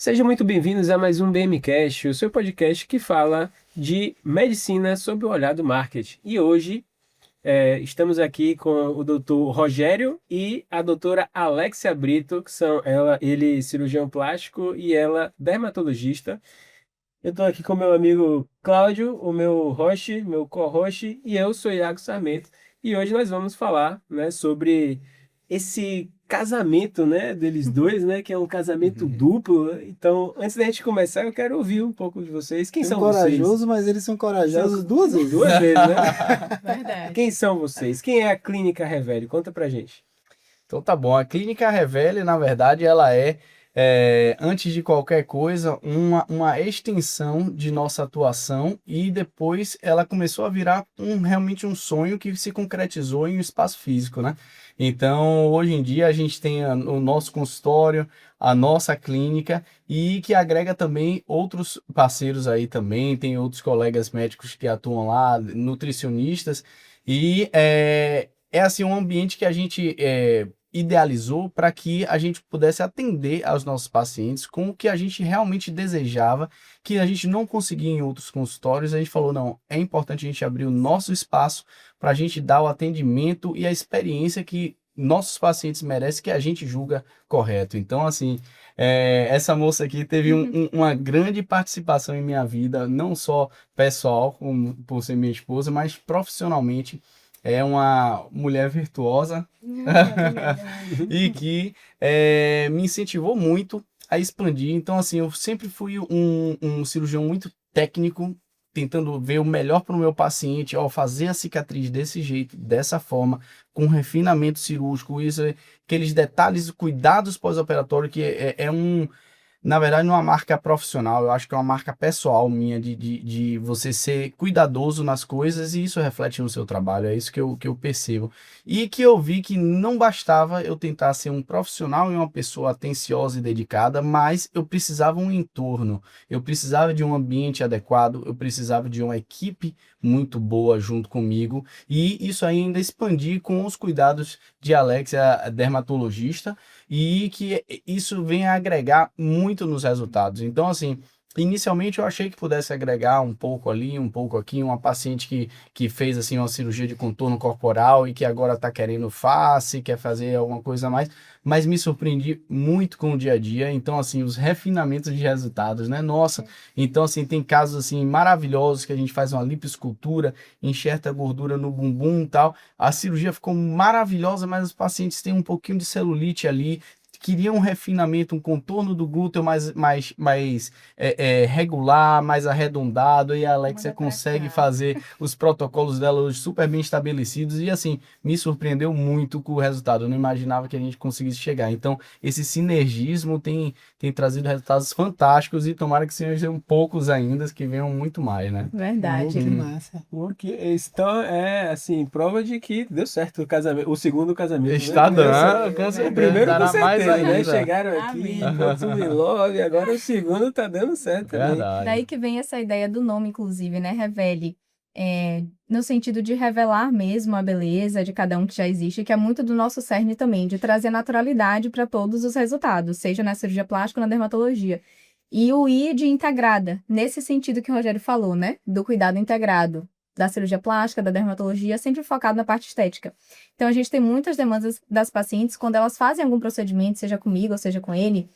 Sejam muito bem-vindos a mais um BMcast, o seu podcast que fala de medicina sob o olhar do marketing. E hoje estamos aqui com o doutor Rogério e a doutora Alexia Brito, que são ele cirurgião plástico e ela dermatologista. Eu estou aqui com meu amigo Cláudio, o meu host, meu co-host, e eu sou Iago Sarmento. E hoje nós vamos falar, né, sobre esse casamento, né, deles dois, né, que é um casamento duplo. Então, antes da gente começar, eu quero ouvir um pouco de vocês. Quem Tem um são vocês? corajoso, mas eles são corajosos duas vezes. Duas vezes, né? Verdade. Quem são vocês? Quem é a Clínica Revele? Conta pra gente. Então tá bom, a Clínica Revele, na verdade, ela antes de qualquer coisa, uma extensão de nossa atuação e depois ela começou a virar realmente um sonho que se concretizou em um espaço físico, né? Então, hoje em dia, a gente tem o nosso consultório, a nossa clínica e que agrega também outros parceiros aí também, tem outros colegas médicos que atuam lá, nutricionistas, e é assim um ambiente que a gente idealizou para que a gente pudesse atender aos nossos pacientes com o que a gente realmente desejava, que a gente não conseguia em outros consultórios. A gente falou, não, é importante a gente abrir o nosso espaço para a gente dar o atendimento e a experiência que nossos pacientes merecem, que a gente julga correto. Então, assim, essa moça aqui teve uma grande participação em minha vida, não só pessoal, como por ser minha esposa, mas profissionalmente. É uma mulher virtuosa e que me incentivou muito a expandir. Então, assim, eu sempre fui um cirurgião muito técnico, tentando ver o melhor para o meu paciente, ao fazer a cicatriz desse jeito, dessa forma, com refinamento cirúrgico, isso, aqueles detalhes, cuidados pós-operatório, que na verdade, não é uma marca profissional, eu acho que é uma marca pessoal minha de você ser cuidadoso nas coisas e isso reflete no seu trabalho, é isso que eu percebo. E que eu vi que não bastava eu tentar ser um profissional e uma pessoa atenciosa e dedicada, mas eu precisava um entorno, eu precisava de um ambiente adequado, eu precisava de uma equipe muito boa junto comigo e isso ainda expandir com os cuidados de Alexia, a dermatologista, e que isso vem a agregar muito nos resultados. Então, assim, inicialmente eu achei que pudesse agregar um pouco ali, um pouco aqui, uma paciente que fez assim uma cirurgia de contorno corporal e que agora está querendo face, quer fazer alguma coisa a mais, mas me surpreendi muito com o dia a dia. Então, assim, os refinamentos de resultados, né? Nossa, então, assim, tem casos assim maravilhosos que a gente faz uma lipoescultura, enxerta gordura no bumbum e tal. A cirurgia ficou maravilhosa, mas os pacientes têm um pouquinho de celulite ali, queriam um refinamento, um contorno do glúteo mais regular, mais arredondado, e a Alexia consegue fazer os protocolos dela hoje super bem estabelecidos, e assim, me surpreendeu muito com o resultado, eu não imaginava que a gente conseguisse chegar. Então, esse sinergismo tem trazido resultados fantásticos, e tomara que sejam poucos ainda, que venham muito mais, né? Verdade. Que massa. Então, assim, prova de que deu certo o casamento, o segundo casamento. Né? Está Deu certo. dando, com O certeza, primeiro com dará mais certeza, né? ainda. Chegaram aqui, Amém. Quantum in Love, agora o segundo tá dando certo também. Verdade. Daí que vem essa ideia do nome, inclusive, né? Revele. No sentido de revelar mesmo a beleza de cada um que já existe, que é muito do nosso cerne também, de trazer naturalidade para todos os resultados, seja na cirurgia plástica ou na dermatologia. E o I de integrada, nesse sentido que o Rogério falou, né? Do cuidado integrado, da cirurgia plástica, da dermatologia, sempre focado na parte estética. Então, a gente tem muitas demandas das pacientes, quando elas fazem algum procedimento, seja comigo ou seja com ele,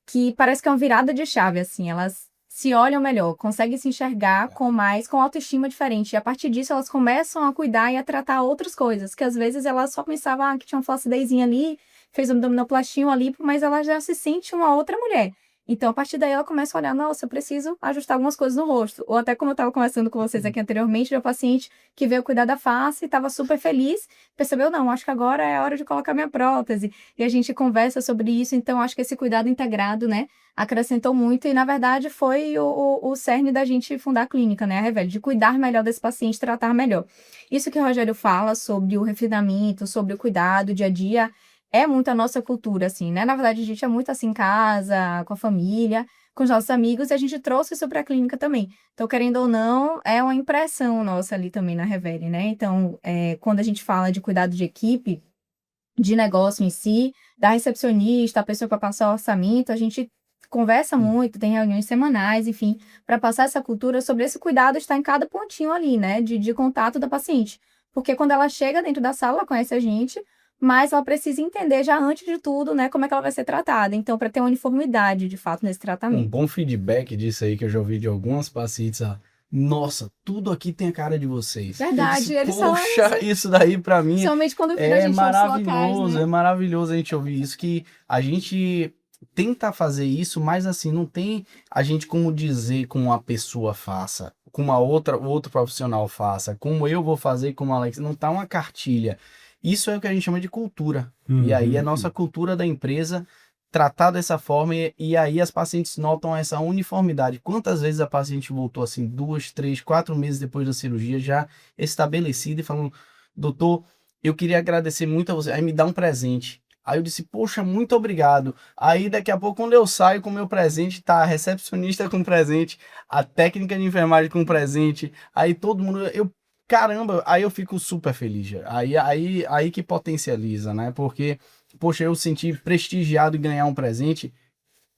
que parece que é uma virada de chave, assim, elas se olham melhor, conseguem se enxergar com autoestima diferente, e a partir disso elas começam a cuidar e a tratar outras coisas, que às vezes elas só pensavam que tinha uma flacidezinha ali, fez um abdominoplastia, uma lipo, mas ela já se sente uma outra mulher. Então, a partir daí, ela começa a olhar, nossa, eu preciso ajustar algumas coisas no rosto. Ou até como eu estava conversando com vocês aqui anteriormente, de uma paciente que veio cuidar da face, estava super feliz, percebeu, não, acho que agora é a hora de colocar minha prótese. E a gente conversa sobre isso, então acho que esse cuidado integrado, né, acrescentou muito e, na verdade, foi o cerne da gente fundar a clínica, né, a Revele, de cuidar melhor desse paciente, tratar melhor. Isso que o Rogério fala sobre o refinamento, sobre o cuidado, dia a dia, é muito a nossa cultura, assim, né? Na verdade, a gente é muito assim em casa, com a família, com os nossos amigos, e a gente trouxe isso para a clínica também. Então, querendo ou não, é uma impressão nossa ali também na Revele, né? Então, quando a gente fala de cuidado de equipe, de negócio em si, da recepcionista, a pessoa para passar o orçamento, a gente conversa muito, tem reuniões semanais, enfim, para passar essa cultura sobre esse cuidado estar em cada pontinho ali, né, de contato da paciente. Porque quando ela chega dentro da sala, ela conhece a gente, mas ela precisa entender já antes de tudo, né, como é que ela vai ser tratada. Então, para ter uma uniformidade, de fato, nesse Um tratamento. bom feedback disso aí que eu já ouvi de algumas pacientes, nossa, tudo aqui tem a cara de vocês. Verdade, Eu eles disse, são poxa, isso daí pra mim Principalmente quando a é gente ouve locais, maravilhoso, né? é maravilhoso a gente ouvir isso, que a gente tenta fazer isso, mas assim, não tem a gente como dizer como uma pessoa faça, como outro profissional faça, como eu vou fazer, como a Alex, não tá uma cartilha. Isso é o que a gente chama de cultura. E aí é nossa cultura da empresa tratar dessa forma e aí as pacientes notam essa uniformidade. Quantas vezes a paciente voltou assim, 2, 3, 4 meses depois da cirurgia, já estabelecida e falando, doutor, eu queria agradecer muito a você, aí me dá um presente. Aí eu disse, poxa, muito obrigado. Aí daqui a pouco, quando eu saio com o meu presente, tá a recepcionista com presente, a técnica de enfermagem com presente, aí todo mundo, caramba, aí eu fico super feliz. Já. Aí que potencializa, né? Porque, poxa, eu senti prestigiado e ganhar um presente,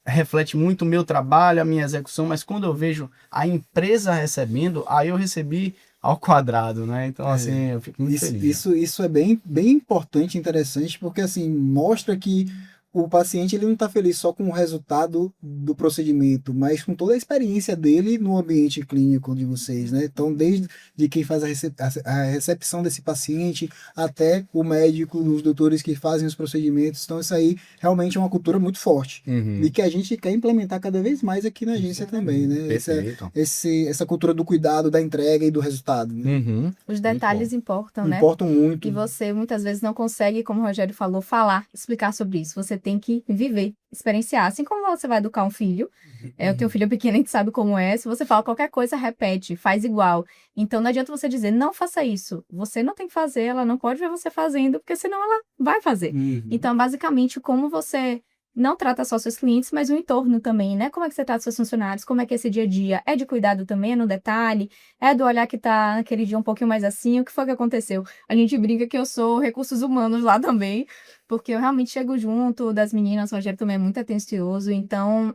reflete muito o meu trabalho, a minha execução, mas quando eu vejo a empresa recebendo, aí eu recebi ao quadrado, né? Então, assim, eu fico muito feliz. Isso é bem, bem importante, interessante, porque assim, mostra que o paciente ele não está feliz só com o resultado do procedimento, mas com toda a experiência dele no ambiente clínico de vocês, né? Então, desde de quem faz a recepção desse paciente até o médico, os doutores que fazem os procedimentos. Então, isso aí realmente é uma cultura muito forte e que a gente quer implementar cada vez mais aqui na agência também, né? Perfeito. Essa cultura do cuidado, da entrega e do resultado, né? Os detalhes importam, né? Importam muito. E você muitas vezes não consegue, como o Rogério falou, falar, explicar sobre isso. Você tem que viver, experienciar. Assim como você vai educar um filho, eu tenho um filho pequeno, a gente sabe como é. Se você fala qualquer coisa, repete, faz igual. Então não adianta você dizer, não faça isso. Você não tem que fazer, ela não pode ver você fazendo, porque senão ela vai fazer. Então, basicamente, como você não trata só seus clientes, mas o entorno também, né? Como é que você trata seus funcionários? Como é que é esse dia a dia? É de cuidado também, é no detalhe? É do olhar que tá naquele dia um pouquinho mais assim? O que foi que aconteceu? A gente brinca que eu sou recursos humanos lá também, porque eu realmente chego junto das meninas, o Rogério também é muito atencioso, então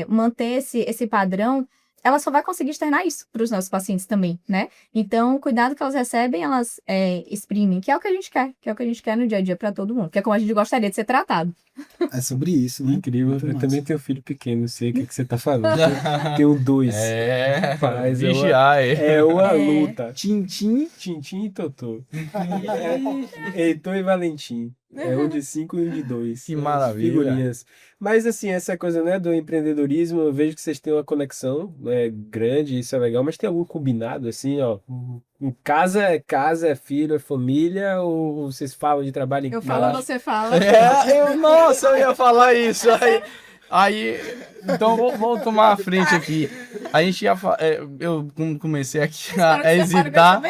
manter esse padrão, ela só vai conseguir externar isso para os nossos pacientes também, né? Então, o cuidado que elas recebem, elas exprimem, que é o que a gente quer no dia a dia para todo mundo, que é como a gente gostaria de ser tratado. É sobre isso, né? Incrível. Muito Eu massa. também tenho filho pequeno, sei o que você tá falando. Tenho 2. Rapaz, vigiar, é uma luta. Tintim. Tintim e Totô. Heitor e Valentim. É um de 5 e um de 2. Que maravilha. Figurinhas. Mas assim, essa coisa, né, do empreendedorismo, eu vejo que vocês têm uma conexão, né, grande, isso é legal, mas tem algum combinado, assim, ó, em casa, é filho, é família, ou vocês falam de trabalho em Eu falo, você fala. Nossa, eu ia falar isso. Aí então vou tomar a frente aqui. A gente ia eu comecei aqui a hesitar.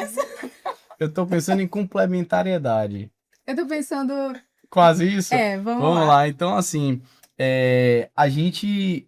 Eu tô pensando em complementariedade. Eu tô pensando... Quase isso? Vamos lá. Então, assim, a gente...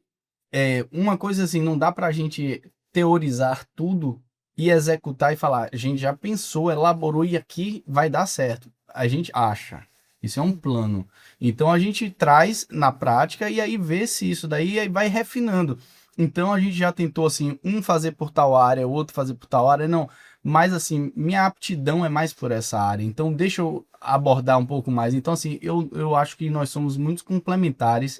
uma coisa assim, não dá pra gente teorizar tudo e executar e falar, a gente já pensou, elaborou e aqui vai dar certo. A gente acha. Isso é um plano. Então, a gente traz na prática e aí vê se isso daí aí vai refinando. Então, a gente já tentou, assim, um fazer por tal área, o outro fazer por tal área. Não, mas, assim, minha aptidão é mais por essa área. Então, deixa eu abordar um pouco mais. Então, assim, eu acho que nós somos muito complementares.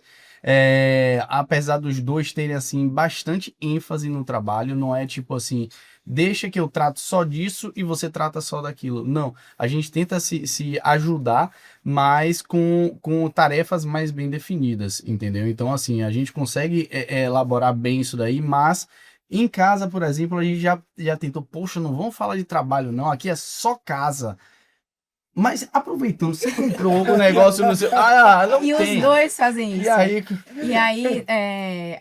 Apesar dos dois terem, assim, bastante ênfase no trabalho. Não é tipo assim, deixa que eu trato só disso e você trata só daquilo. Não, a gente tenta se ajudar, mas com tarefas mais bem definidas, entendeu? Então, assim, a gente consegue elaborar bem isso daí, mas em casa, por exemplo, a gente já tentou, poxa, não vamos falar de trabalho não, aqui é só casa. Mas aproveitando, você comprou o negócio no seu... não e tem. Os dois fazem isso. E aí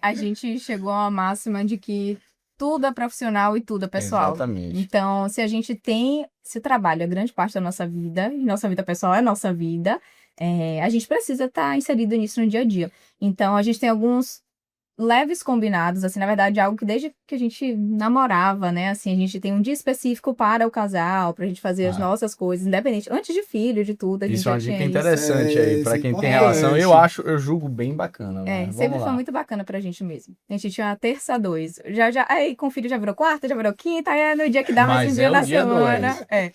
a gente chegou a uma máxima de que tudo é profissional e tudo é pessoal. Exatamente. Então, se o trabalho é grande parte da nossa vida, e nossa vida pessoal é nossa vida, a gente precisa estar inserido nisso no dia a dia. Então, a gente tem alguns leves combinados, assim, na verdade, algo que desde que a gente namorava, né, assim, a gente tem um dia específico para o casal, pra gente fazer as nossas coisas, independente, antes de filho, de tudo, a gente Isso é já uma dica tinha isso. interessante aí, Isso pra é quem tem importante. relação. Eu julgo bem bacana, mas Sempre vamos foi lá. muito bacana pra gente mesmo. A gente tinha uma terça a dois. Aí com o filho já virou quarta, já virou quinta, aí é no dia que dá mais um Mas dia é o na dia semana. dois.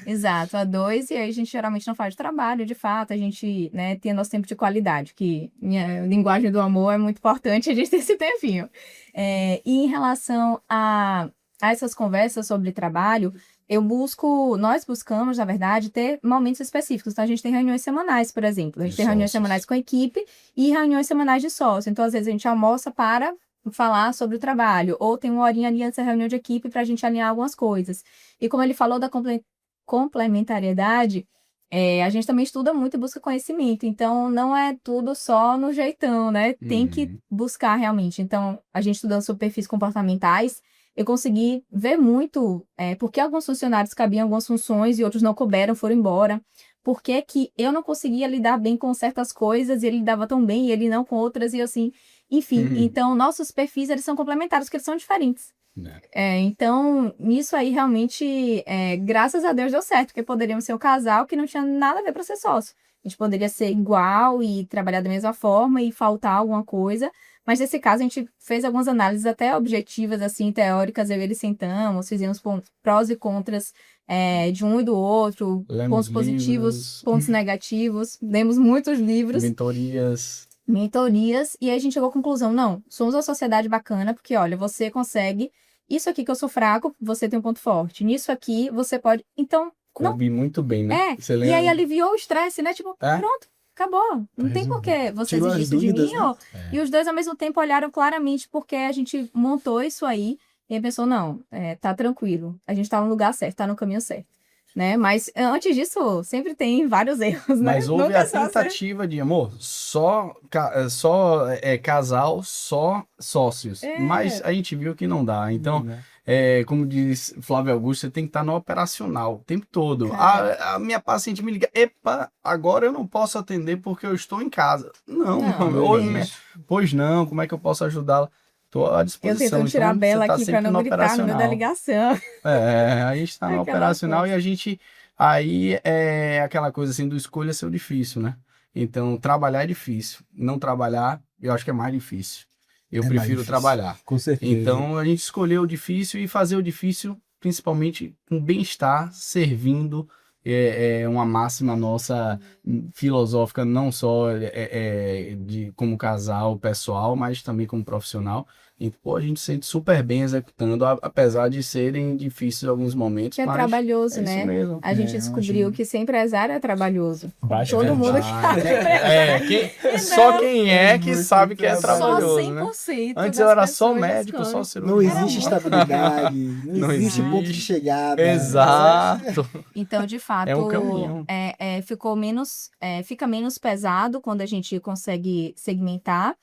Exato, a dois, e aí a gente geralmente não faz trabalho, de fato, a gente, né, tem nosso tempo de qualidade, que minha linguagem do amor é muito importante, a gente ter esse tempinho. E em relação a essas conversas sobre trabalho, nós buscamos, na verdade, ter momentos específicos. Então, a gente tem reuniões semanais, por exemplo. A gente De tem reuniões sócios. semanais com a equipe e reuniões semanais de sócio. Então, às vezes, a gente almoça para falar sobre o trabalho, ou tem uma horinha ali antes da reunião de equipe para a gente alinhar algumas coisas. E como ele falou da complementariedade, a gente também estuda muito e busca conhecimento. Então, não é tudo só no jeitão, né? Tem que buscar realmente. Então, a gente estudando sobre perfis comportamentais, eu consegui ver muito por que alguns funcionários cabiam algumas funções e outros não couberam, foram embora. Por que que eu não conseguia lidar bem com certas coisas e ele lidava tão bem e ele não com outras e assim, enfim. Então, nossos perfis, eles são complementares, porque eles são diferentes. Então, nisso aí, realmente, graças a Deus deu certo, porque poderíamos ser um casal que não tinha nada a ver para ser sócio. A gente poderia ser igual e trabalhar da mesma forma e faltar alguma coisa, mas nesse caso a gente fez algumas análises até objetivas, assim, teóricas, eu e ele sentamos, fizemos prós e contras de um e do outro, Lemos pontos positivos, livros. pontos negativos, lemos muitos livros, mentorias, e aí a gente chegou à conclusão, não, somos uma sociedade bacana, porque, olha, você consegue, isso aqui que eu sou fraco, você tem um ponto forte, nisso aqui você pode, então, não, Coube muito bem, né? Você e aí lembra? aliviou o estresse, né, tipo, pronto, acabou, não tem por que você Tirou as exigir isso de dúvidas, mim, né? e os dois ao mesmo tempo olharam claramente porque a gente montou isso aí, e aí pensou, não, tá tranquilo, a gente tá no lugar certo, tá no caminho certo. Né? Mas antes disso, sempre tem vários erros, né? Mas houve Nunca a só ser- tentativa de, amor, só casal, só sócios. Mas a gente viu que não dá. Então, como diz Flávio Augusto, você tem que estar no operacional o tempo todo. A minha paciente me liga, epa, agora eu não posso atender porque eu estou em casa. Não, pois não, como é que eu posso ajudá-la? Estou à Eu disposição. tentando tirar a Então, Bela você tá aqui pra sempre não no gritar no meio da operacional. ligação. A gente está no Aquela operacional coisa. e a gente. Aí é aquela coisa assim do escolha ser difícil, né? Então, trabalhar é difícil. Não trabalhar, eu acho que é mais difícil. Eu É mais prefiro difícil. trabalhar. Com certeza. Então, a gente escolheu o difícil e fazer o difícil, principalmente com bem-estar, servindo. É uma máxima nossa filosófica, não só como casal pessoal, mas também como profissional. E, pô, a gente se sente super bem executando, apesar de serem difíceis em alguns momentos, Que é mas trabalhoso, é isso né? mesmo. A gente eu descobriu imagino. que ser empresário é trabalhoso. Baixa Todo mundo que Verdade. Só quem que sabe que é Só trabalhoso, né? 100% Antes das eu era só pessoas médico, só escolhem. cirurgião. Não Era existe muito. estabilidade, não Não existe ponto de existe. chegada. Exato. Então, de fato, É um caminho. fica menos pesado quando a gente consegue segmentar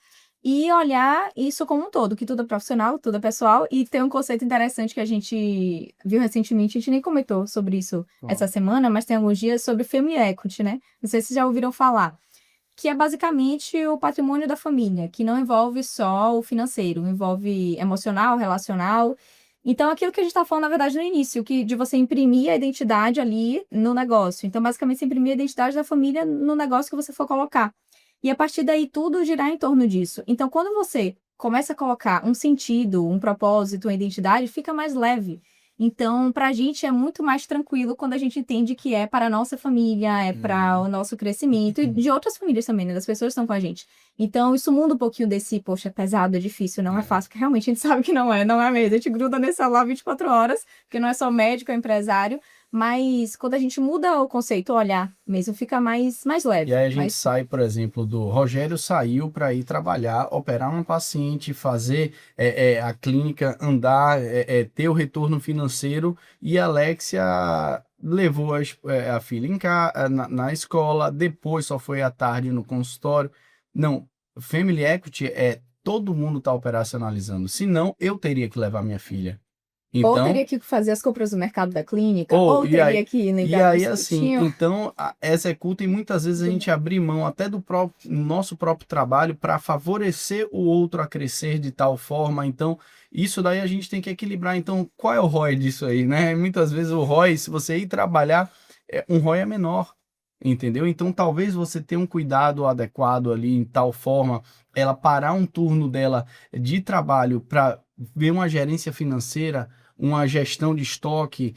e olhar isso como um todo, que tudo é profissional, tudo é pessoal, e tem um conceito interessante que a gente viu recentemente, a gente nem comentou sobre isso essa semana, mas tem alguns dias sobre Family Equity, né? Não sei se vocês já ouviram falar. Que é basicamente o patrimônio da família, que não envolve só o financeiro, envolve emocional, relacional. Então, aquilo que a gente está falando, na verdade, no início, que de você imprimir a identidade ali no negócio. Então, basicamente, você imprimir a identidade da família no negócio que você for colocar. E a partir daí, tudo girar em torno disso. Então, quando você começa a colocar um sentido, um propósito, uma identidade, fica mais leve. Então, para a gente é muito mais tranquilo quando a gente entende que é para a nossa família, é para o nosso crescimento e de outras famílias também, né? Das pessoas que estão com a gente. Então, isso muda um pouquinho desse, poxa, é pesado, é difícil, não é fácil, porque realmente a gente sabe que não é mesmo. A gente gruda nesse celular 24 horas, porque não é só médico, é empresário. Mas quando a gente muda o conceito, o olhar mesmo, fica mais leve. E aí a gente sai, por exemplo, do Rogério saiu para ir trabalhar, operar um paciente, fazer a clínica andar, ter o retorno financeiro, e a Alexia levou a filha na escola, depois só foi à tarde no consultório. Não, Family Equity todo mundo está operacionalizando, senão eu teria que levar minha filha. Ou Então, teria que fazer as compras no mercado da clínica, Ou, ou e teria aí- que ir no e lugar aí do assim, postinho. então executa e muitas vezes a gente abrir mão até do nosso próprio trabalho para favorecer o outro a crescer de tal forma. Então, isso daí a gente tem que equilibrar. Então, qual é o ROI disso aí, né? Muitas vezes o ROI, se você ir trabalhar, um ROI é menor. Entendeu? Então, talvez você tenha um cuidado adequado ali em tal forma, ela parar um turno dela de trabalho para ver uma gerência financeira, uma gestão de estoque,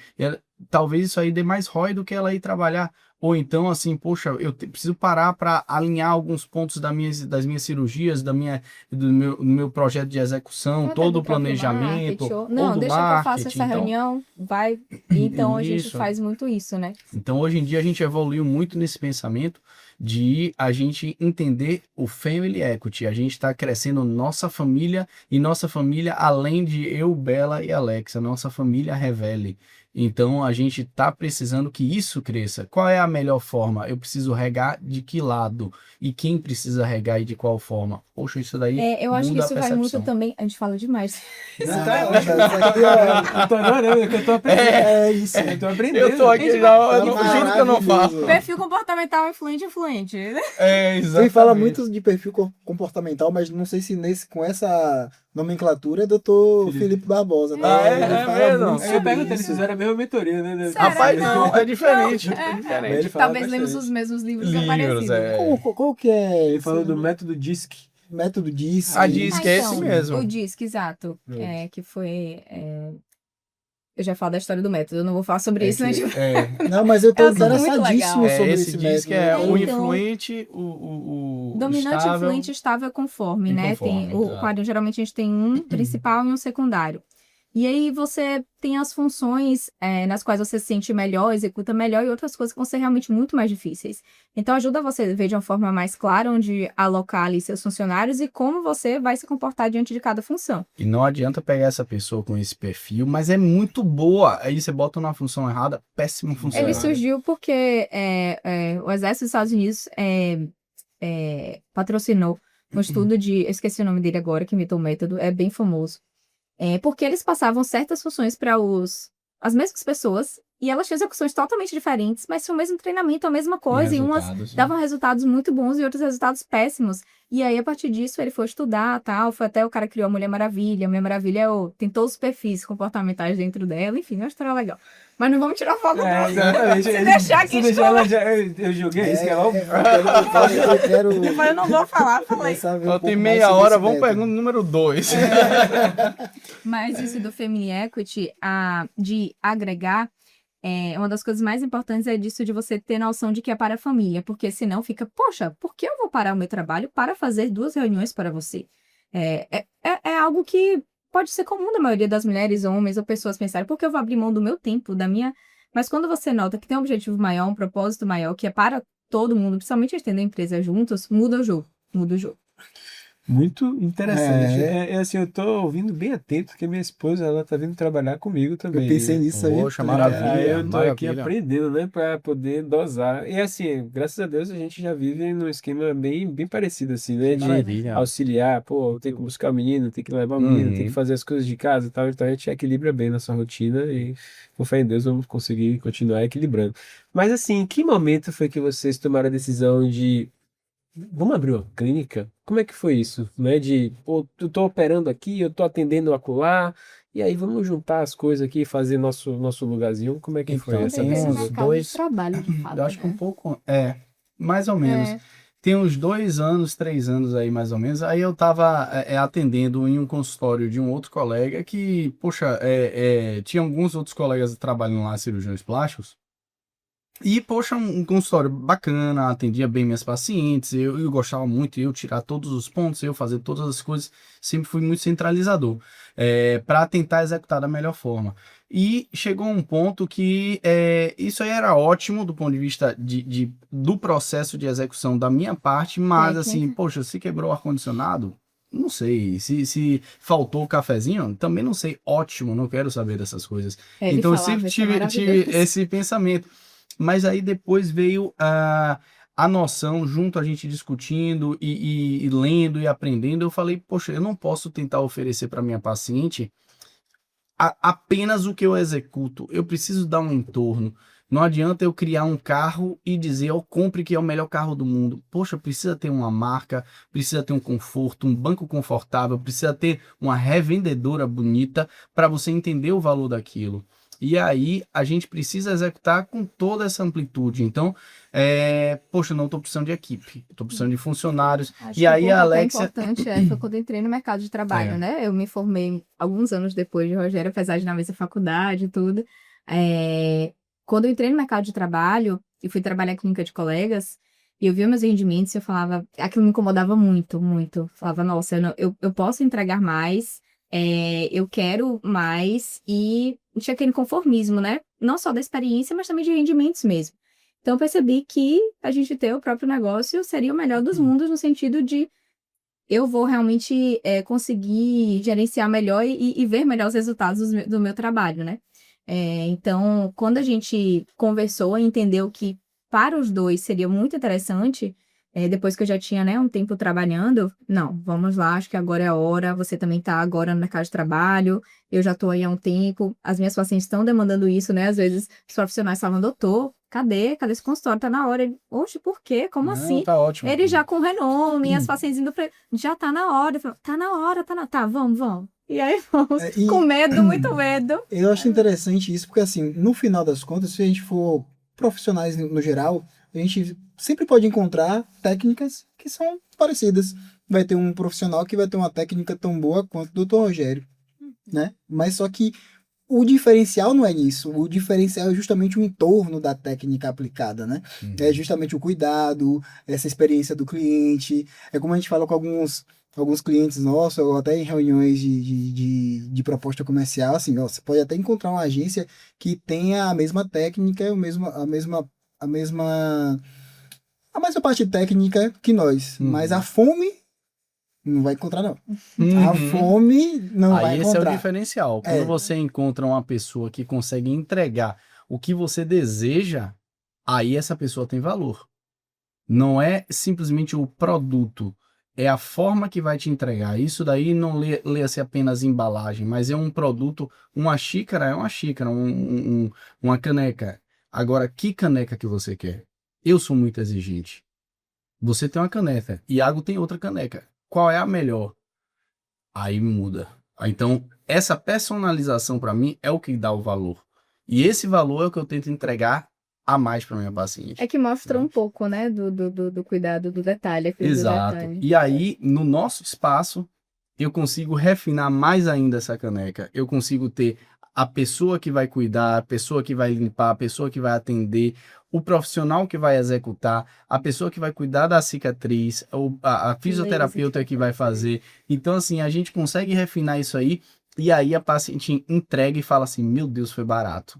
talvez isso aí dê mais ROI do que ela ir trabalhar. Ou então, assim, poxa, preciso parar para alinhar alguns pontos das minhas cirurgias, do meu projeto de execução, Ou até todo do o próprio planejamento, marketing, ou não, do deixa que eu faça marketing. essa Então, reunião, vai. Então a gente isso. faz muito isso, né? Então, hoje em dia, a gente evoluiu muito nesse pensamento de a gente entender o family equity. A gente está crescendo nossa família e nossa família, além de eu, Bela e Alexa, nossa família Revele. Então, a gente está precisando que isso cresça. Qual é a melhor forma? Eu preciso regar de que lado? E quem precisa regar e de qual forma? Poxa, isso daí Eu acho que muda a isso vai muito percepção. também. A gente fala demais. Isso Não, tá não, ótimo. isso aqui é- Eu tô adorando, é que eu tô aprendendo. É isso. Eu tô aprendendo. Eu tô aqui Gente, já, eu tá não, juro que eu não maravilhoso. falo. Perfil comportamental influente. É, Quem fala muito de perfil comportamental, mas não sei se com essa nomenclatura é Dr. Felipe Barbosa, tá? Ah, é? Ele É fala mesmo? muito Aí eu sobre perguntei, eles isso. fizeram a mesma mentoria, né? Sério? Rapaz, não, é diferente. Não, É Ele diferente. fala Talvez lemos bastante. os mesmos livros, Livros, parecidos. é. Qual que é Ele falou esse do método DISC. método DISC? A DISC é esse mesmo. O DISC, exato. Pronto. Que foi. Eu já falo da história do método, eu não vou falar sobre isso, né? Não, mas eu tô É um assunto muito interessadíssimo legal. sobre Esse esse diz que método. é o Então, influente, o Dominante, estável. influente, estável, conforme, E né? conforme, Tem, o exato. quadro geralmente a gente tem um principal e um secundário. E aí você tem as funções nas quais você se sente melhor, executa melhor, e outras coisas que vão ser realmente muito mais difíceis. Então ajuda você a ver de uma forma mais clara onde alocar ali seus funcionários e como você vai se comportar diante de cada função. E não adianta pegar essa pessoa com esse perfil, mas é muito boa. Aí você bota na função errada, péssimo Ele funcionário. surgiu porque o Exército dos Estados Unidos patrocinou um estudo de... Eu esqueci o nome dele agora, que imitou o método, é bem famoso. Porque eles passavam certas funções para as mesmas pessoas e elas tinham execuções totalmente diferentes, mas tinham o mesmo treinamento, a mesma coisa, e umas davam resultados muito bons e outros resultados péssimos. E aí, a partir disso, ele foi estudar, tal, foi até o cara criou a Mulher Maravilha. A Mulher Maravilha tem todos os perfis comportamentais dentro dela, enfim, é uma história legal. Mas não vamos tirar foto dela. Exatamente. Se deixar aqui, Se deixar ela já, eu joguei isso, que é logo. Eu quero Mas eu não vou falar, falei. começar a ver um Só pouco tem mais meia sobre hora, esse vamos método. pergunta número 2. Mas isso do Family Equity, de agregar, uma das coisas mais importantes é disso de você ter noção de que é para a família, porque senão fica, poxa, por que eu vou parar o meu trabalho para fazer 2 reuniões para você? É algo que pode ser comum da maioria das mulheres, homens ou pessoas pensarem, por que eu vou abrir mão do meu tempo, da minha... Mas quando você nota que tem um objetivo maior, um propósito maior, que é para todo mundo, principalmente estendo a empresa juntos, muda o jogo. Muda o jogo. Muito interessante. Assim, eu tô ouvindo bem atento, porque minha esposa, ela tá vindo trabalhar comigo também. Eu pensei né? nisso aí. Poxa, maravilha. Aí eu tô aqui maravilha. aprendendo, né, pra poder dosar. E assim, graças a Deus a gente já vive num esquema bem parecido, assim, né, de Maravilha. auxiliar, pô, tem que buscar o menino, tem que levar o menino, tem que Uhum. fazer as coisas de casa e tal. Então a gente equilibra bem nossa rotina e, com fé em Deus, vamos conseguir continuar equilibrando. Mas assim, em que momento foi que vocês tomaram a decisão de vamos abrir uma clínica? Como é que foi isso? Né? De, pô, eu tô operando aqui, eu tô atendendo acolá, e aí vamos juntar as coisas aqui e fazer nosso lugarzinho. Como é que foi Então, essa tem decisão? uns dois... trabalho, de fato, Eu acho que um né? pouco... mais ou menos. Tem uns 2 anos, 3 anos aí, mais ou menos. Aí eu tava atendendo em um consultório de um outro colega que, poxa, tinha alguns outros colegas trabalhando lá, cirurgiões plásticos. E, poxa, um consultório bacana, atendia bem minhas pacientes, eu gostava muito, eu tirar todos os pontos, eu fazer todas as coisas, sempre fui muito centralizador, para tentar executar da melhor forma. E chegou um ponto que isso aí era ótimo do ponto de vista do processo de execução da minha parte, mas assim, Técnica. poxa, se quebrou o ar-condicionado, não sei, se faltou o cafezinho, também não sei, ótimo, não quero saber dessas coisas. Ele Então eu falava, sempre isso é tive maravilhoso. esse pensamento. Mas aí depois veio a noção, junto a gente discutindo e lendo e aprendendo, eu falei, poxa, eu não posso tentar oferecer para minha paciente apenas o que eu executo. Eu preciso dar um entorno. Não adianta eu criar um carro e dizer, eu compre que é o melhor carro do mundo. Poxa, precisa ter uma marca, precisa ter um conforto, um banco confortável, precisa ter uma revendedora bonita para você entender o valor daquilo. E aí a gente precisa executar com toda essa amplitude. Então, poxa, não estou precisando de equipe, estou precisando de funcionários. Acho E que aí um a ponto até Alexia... importante foi quando eu entrei no mercado de trabalho, né? Eu me formei alguns anos depois de Rogério, apesar de na mesma faculdade e tudo. É, Quando eu entrei no mercado de trabalho e fui trabalhar em clínica de colegas, e eu via meus rendimentos, eu falava, aquilo me incomodava muito, muito. Eu falava, nossa, eu posso entregar mais, eu quero mais, e tinha aquele conformismo, né? Não só da experiência, mas também de rendimentos mesmo. Então eu percebi que a gente ter o próprio negócio seria o melhor dos mundos, no sentido de eu vou realmente conseguir gerenciar melhor e ver melhor os resultados do meu trabalho, né? Então, quando a gente conversou e entendeu que para os dois seria muito interessante, depois que eu já tinha, né, um tempo trabalhando, não, vamos lá, acho que agora é a hora, você também está agora no mercado de trabalho, eu já estou aí há um tempo, as minhas pacientes estão demandando isso, né? Às vezes os profissionais falam, doutor, cadê esse consultório? Tá na hora. Ele, oxe, por quê? Como Não, assim? tá ótimo. Ele já com renome, as pacientes indo pra... Já tá na hora. Eu falo, tá na hora, tá, vamos. E aí vamos, com medo, muito medo. Eu acho interessante isso, porque assim, no final das contas, se a gente for profissionais no geral, a gente sempre pode encontrar técnicas que são parecidas. Vai ter um profissional que vai ter uma técnica tão boa quanto o doutor Rogério, né? Mas só que o diferencial não é isso. O diferencial é justamente o entorno da técnica aplicada, né? É justamente o cuidado, essa experiência do cliente. É como a gente fala com alguns clientes nossos, ou até em reuniões de proposta comercial, assim, ó, você pode até encontrar uma agência que tenha a mesma técnica, a mesma parte técnica que nós, mas a fome não vai encontrar, não. A fome não vai Aí esse é o encontrar. diferencial. Quando você encontra uma pessoa que consegue entregar o que você deseja, aí essa pessoa tem valor. Não é simplesmente o produto, é a forma que vai te entregar. Isso daí não lê-se apenas embalagem, mas é um produto, uma xícara é uma xícara, uma caneca. Agora, que caneca que você quer? Eu sou muito exigente. Você tem uma caneca, Iago tem outra caneca. Qual é a melhor? Aí muda. Então, essa personalização para mim é o que dá o valor. E esse valor é o que eu tento entregar a mais para minha paciente. É que mostra um pouco, né, do cuidado do detalhe. Exato. Do detalhe. E aí, no nosso espaço, eu consigo refinar mais ainda essa caneca. Eu consigo ter a pessoa que vai cuidar, a pessoa que vai limpar, a pessoa que vai atender, o profissional que vai executar, a pessoa que vai cuidar da cicatriz, a fisioterapeuta que vai fazer. Então, assim, a gente consegue refinar isso aí e aí a paciente entrega e fala assim, meu Deus, foi barato.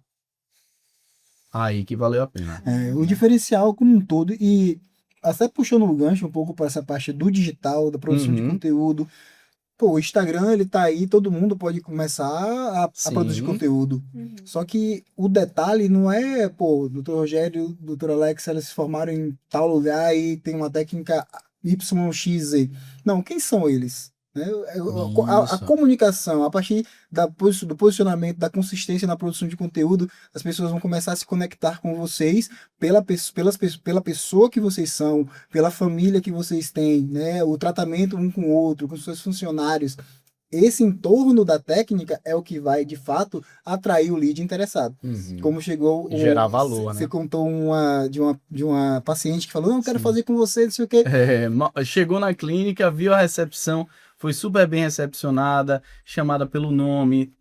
Aí que valeu a pena. O diferencial como um todo, e até puxando o gancho um pouco para essa parte do digital, da produção de conteúdo. Pô, o Instagram, ele tá aí, todo mundo pode começar a produzir conteúdo. Só que o detalhe não é, pô, Dr. Rogério, Dr. Alex, elas se formaram em tal lugar e tem uma técnica YXZ. Não, quem são eles? Né? A comunicação, a partir do posicionamento, da consistência na produção de conteúdo, as pessoas vão começar a se conectar com vocês pela pessoa que vocês são, pela família que vocês têm, né? O tratamento um com o outro, com os seus funcionários. Esse entorno da técnica é o que vai, de fato, atrair o lead interessado. Como chegou... Gerar valor, né? Você contou de uma paciente que falou, não, eu quero fazer com você, não sei o quê. Chegou na clínica, viu a recepção, foi super bem recepcionada, chamada pelo nome,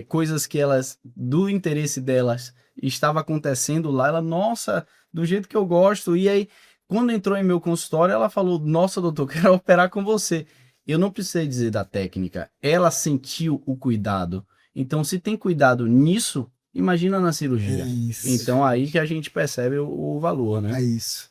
coisas que elas, do interesse delas, estava acontecendo lá. Ela, nossa, do jeito que eu gosto. E aí, quando entrou em meu consultório, ela falou, nossa, doutor, quero operar com você. Eu não precisei dizer da técnica, ela sentiu o cuidado. Então, se tem cuidado nisso, imagina na cirurgia. Então, aí que a gente percebe o valor, né? É isso.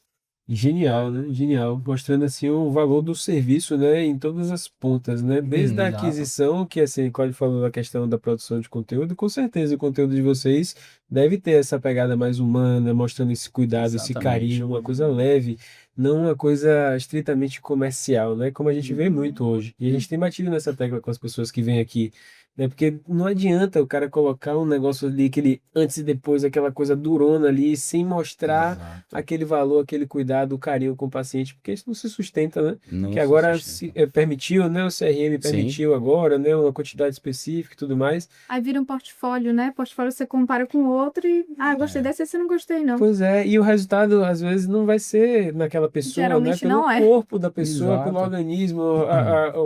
Genial, né? Genial. Mostrando assim o valor do serviço, né? Em todas as pontas, né? Desde a aquisição, que assim, Nicole falou da questão da produção de conteúdo, com certeza o conteúdo de vocês deve ter essa pegada mais humana, mostrando esse cuidado, esse carinho, uma coisa leve, não uma coisa estritamente comercial, né? Como a gente vê muito hoje. E a gente tem batido nessa tecla com as pessoas que vêm aqui né? Porque não adianta o cara colocar um negócio ali, aquele antes e depois, aquela coisa durona ali, sem mostrar Exato. aquele valor, aquele cuidado, o carinho com o paciente, porque isso não se sustenta, né? Não Que se agora sustenta. permitiu, né? O CRM Sim. permitiu agora, né? Uma quantidade específica e tudo mais. Aí vira um portfólio, né? Portfólio você compara com o outro e, gostei desse, esse não gostei, não. Pois é, e o resultado às vezes não vai ser naquela pessoa, né? Geralmente Pelo não é. corpo da pessoa, pelo Exato. organismo,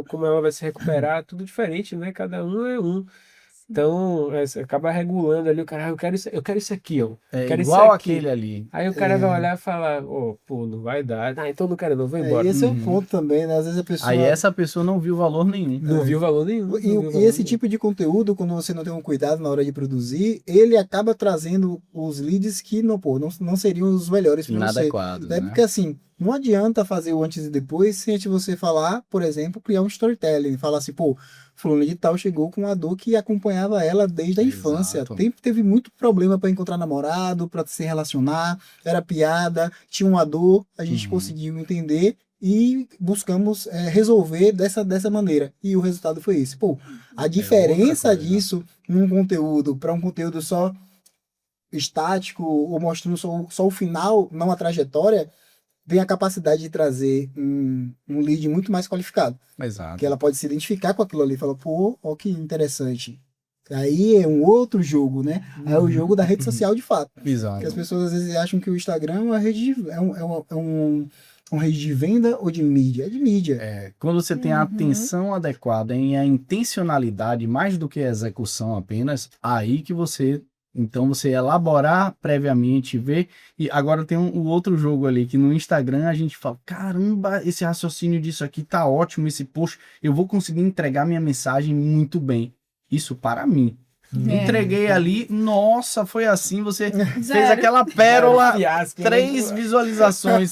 como ela vai se recuperar, tudo diferente, né? Cada um é um. Então, você acaba regulando ali o cara, eu quero isso aqui, ó. É Quero isso igual aqui. aquele ali. Aí o cara vai olhar e falar, pô, não vai dar. Ah, então não quero não, vou E embora. esse é o ponto também, né? Às vezes a pessoa. Aí essa pessoa não viu valor nenhum. Não viu valor nenhum. não viu E valor esse nenhum. tipo de conteúdo, quando você não tem um cuidado na hora de produzir, ele acaba trazendo os leads que não seriam os melhores para você. Inadequado, Né? né? Porque assim, não adianta fazer o antes e depois sem antes você falar, por exemplo, criar um storytelling. Falar assim, pô, fulano de tal chegou com uma dor que acompanhava ela desde a infância. Exato. Teve muito problema para encontrar namorado, para se relacionar, era piada, tinha uma dor, a gente conseguiu entender e buscamos resolver dessa maneira. E o resultado foi esse. Pô, a diferença outra coisa. disso num conteúdo para um conteúdo só estático ou mostrando só o final, não a trajetória, tem a capacidade de trazer um lead muito mais qualificado. Exato. Que ela pode se identificar com aquilo ali e falar, pô, ó que interessante. Aí é um outro jogo, né? É o jogo da rede social de fato. Porque as Exato. pessoas às vezes acham que o Instagram é uma rede uma rede de venda ou de mídia? É de mídia. É, quando você tem a atenção adequada e a intencionalidade, mais do que a execução apenas, aí que você elaborar previamente, ver. E agora tem um outro jogo ali, que no Instagram a gente fala, caramba, esse raciocínio disso aqui tá ótimo, esse post, eu vou conseguir entregar minha mensagem muito bem. Isso para mim. Entreguei ali, nossa, foi assim, você fez Zero. aquela pérola, Fiasco, né? 3 visualizações.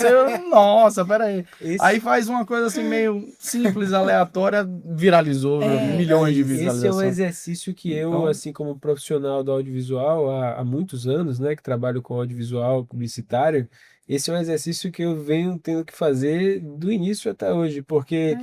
Nossa, peraí. Esse- Aí faz uma coisa assim meio simples, aleatória, viralizou, milhões de Esse é um visualizações. exercício que eu, Então- assim como profissional do audiovisual, há muitos anos, né, que trabalho com audiovisual publicitário, esse é um exercício que eu venho tendo que fazer do início até hoje, porque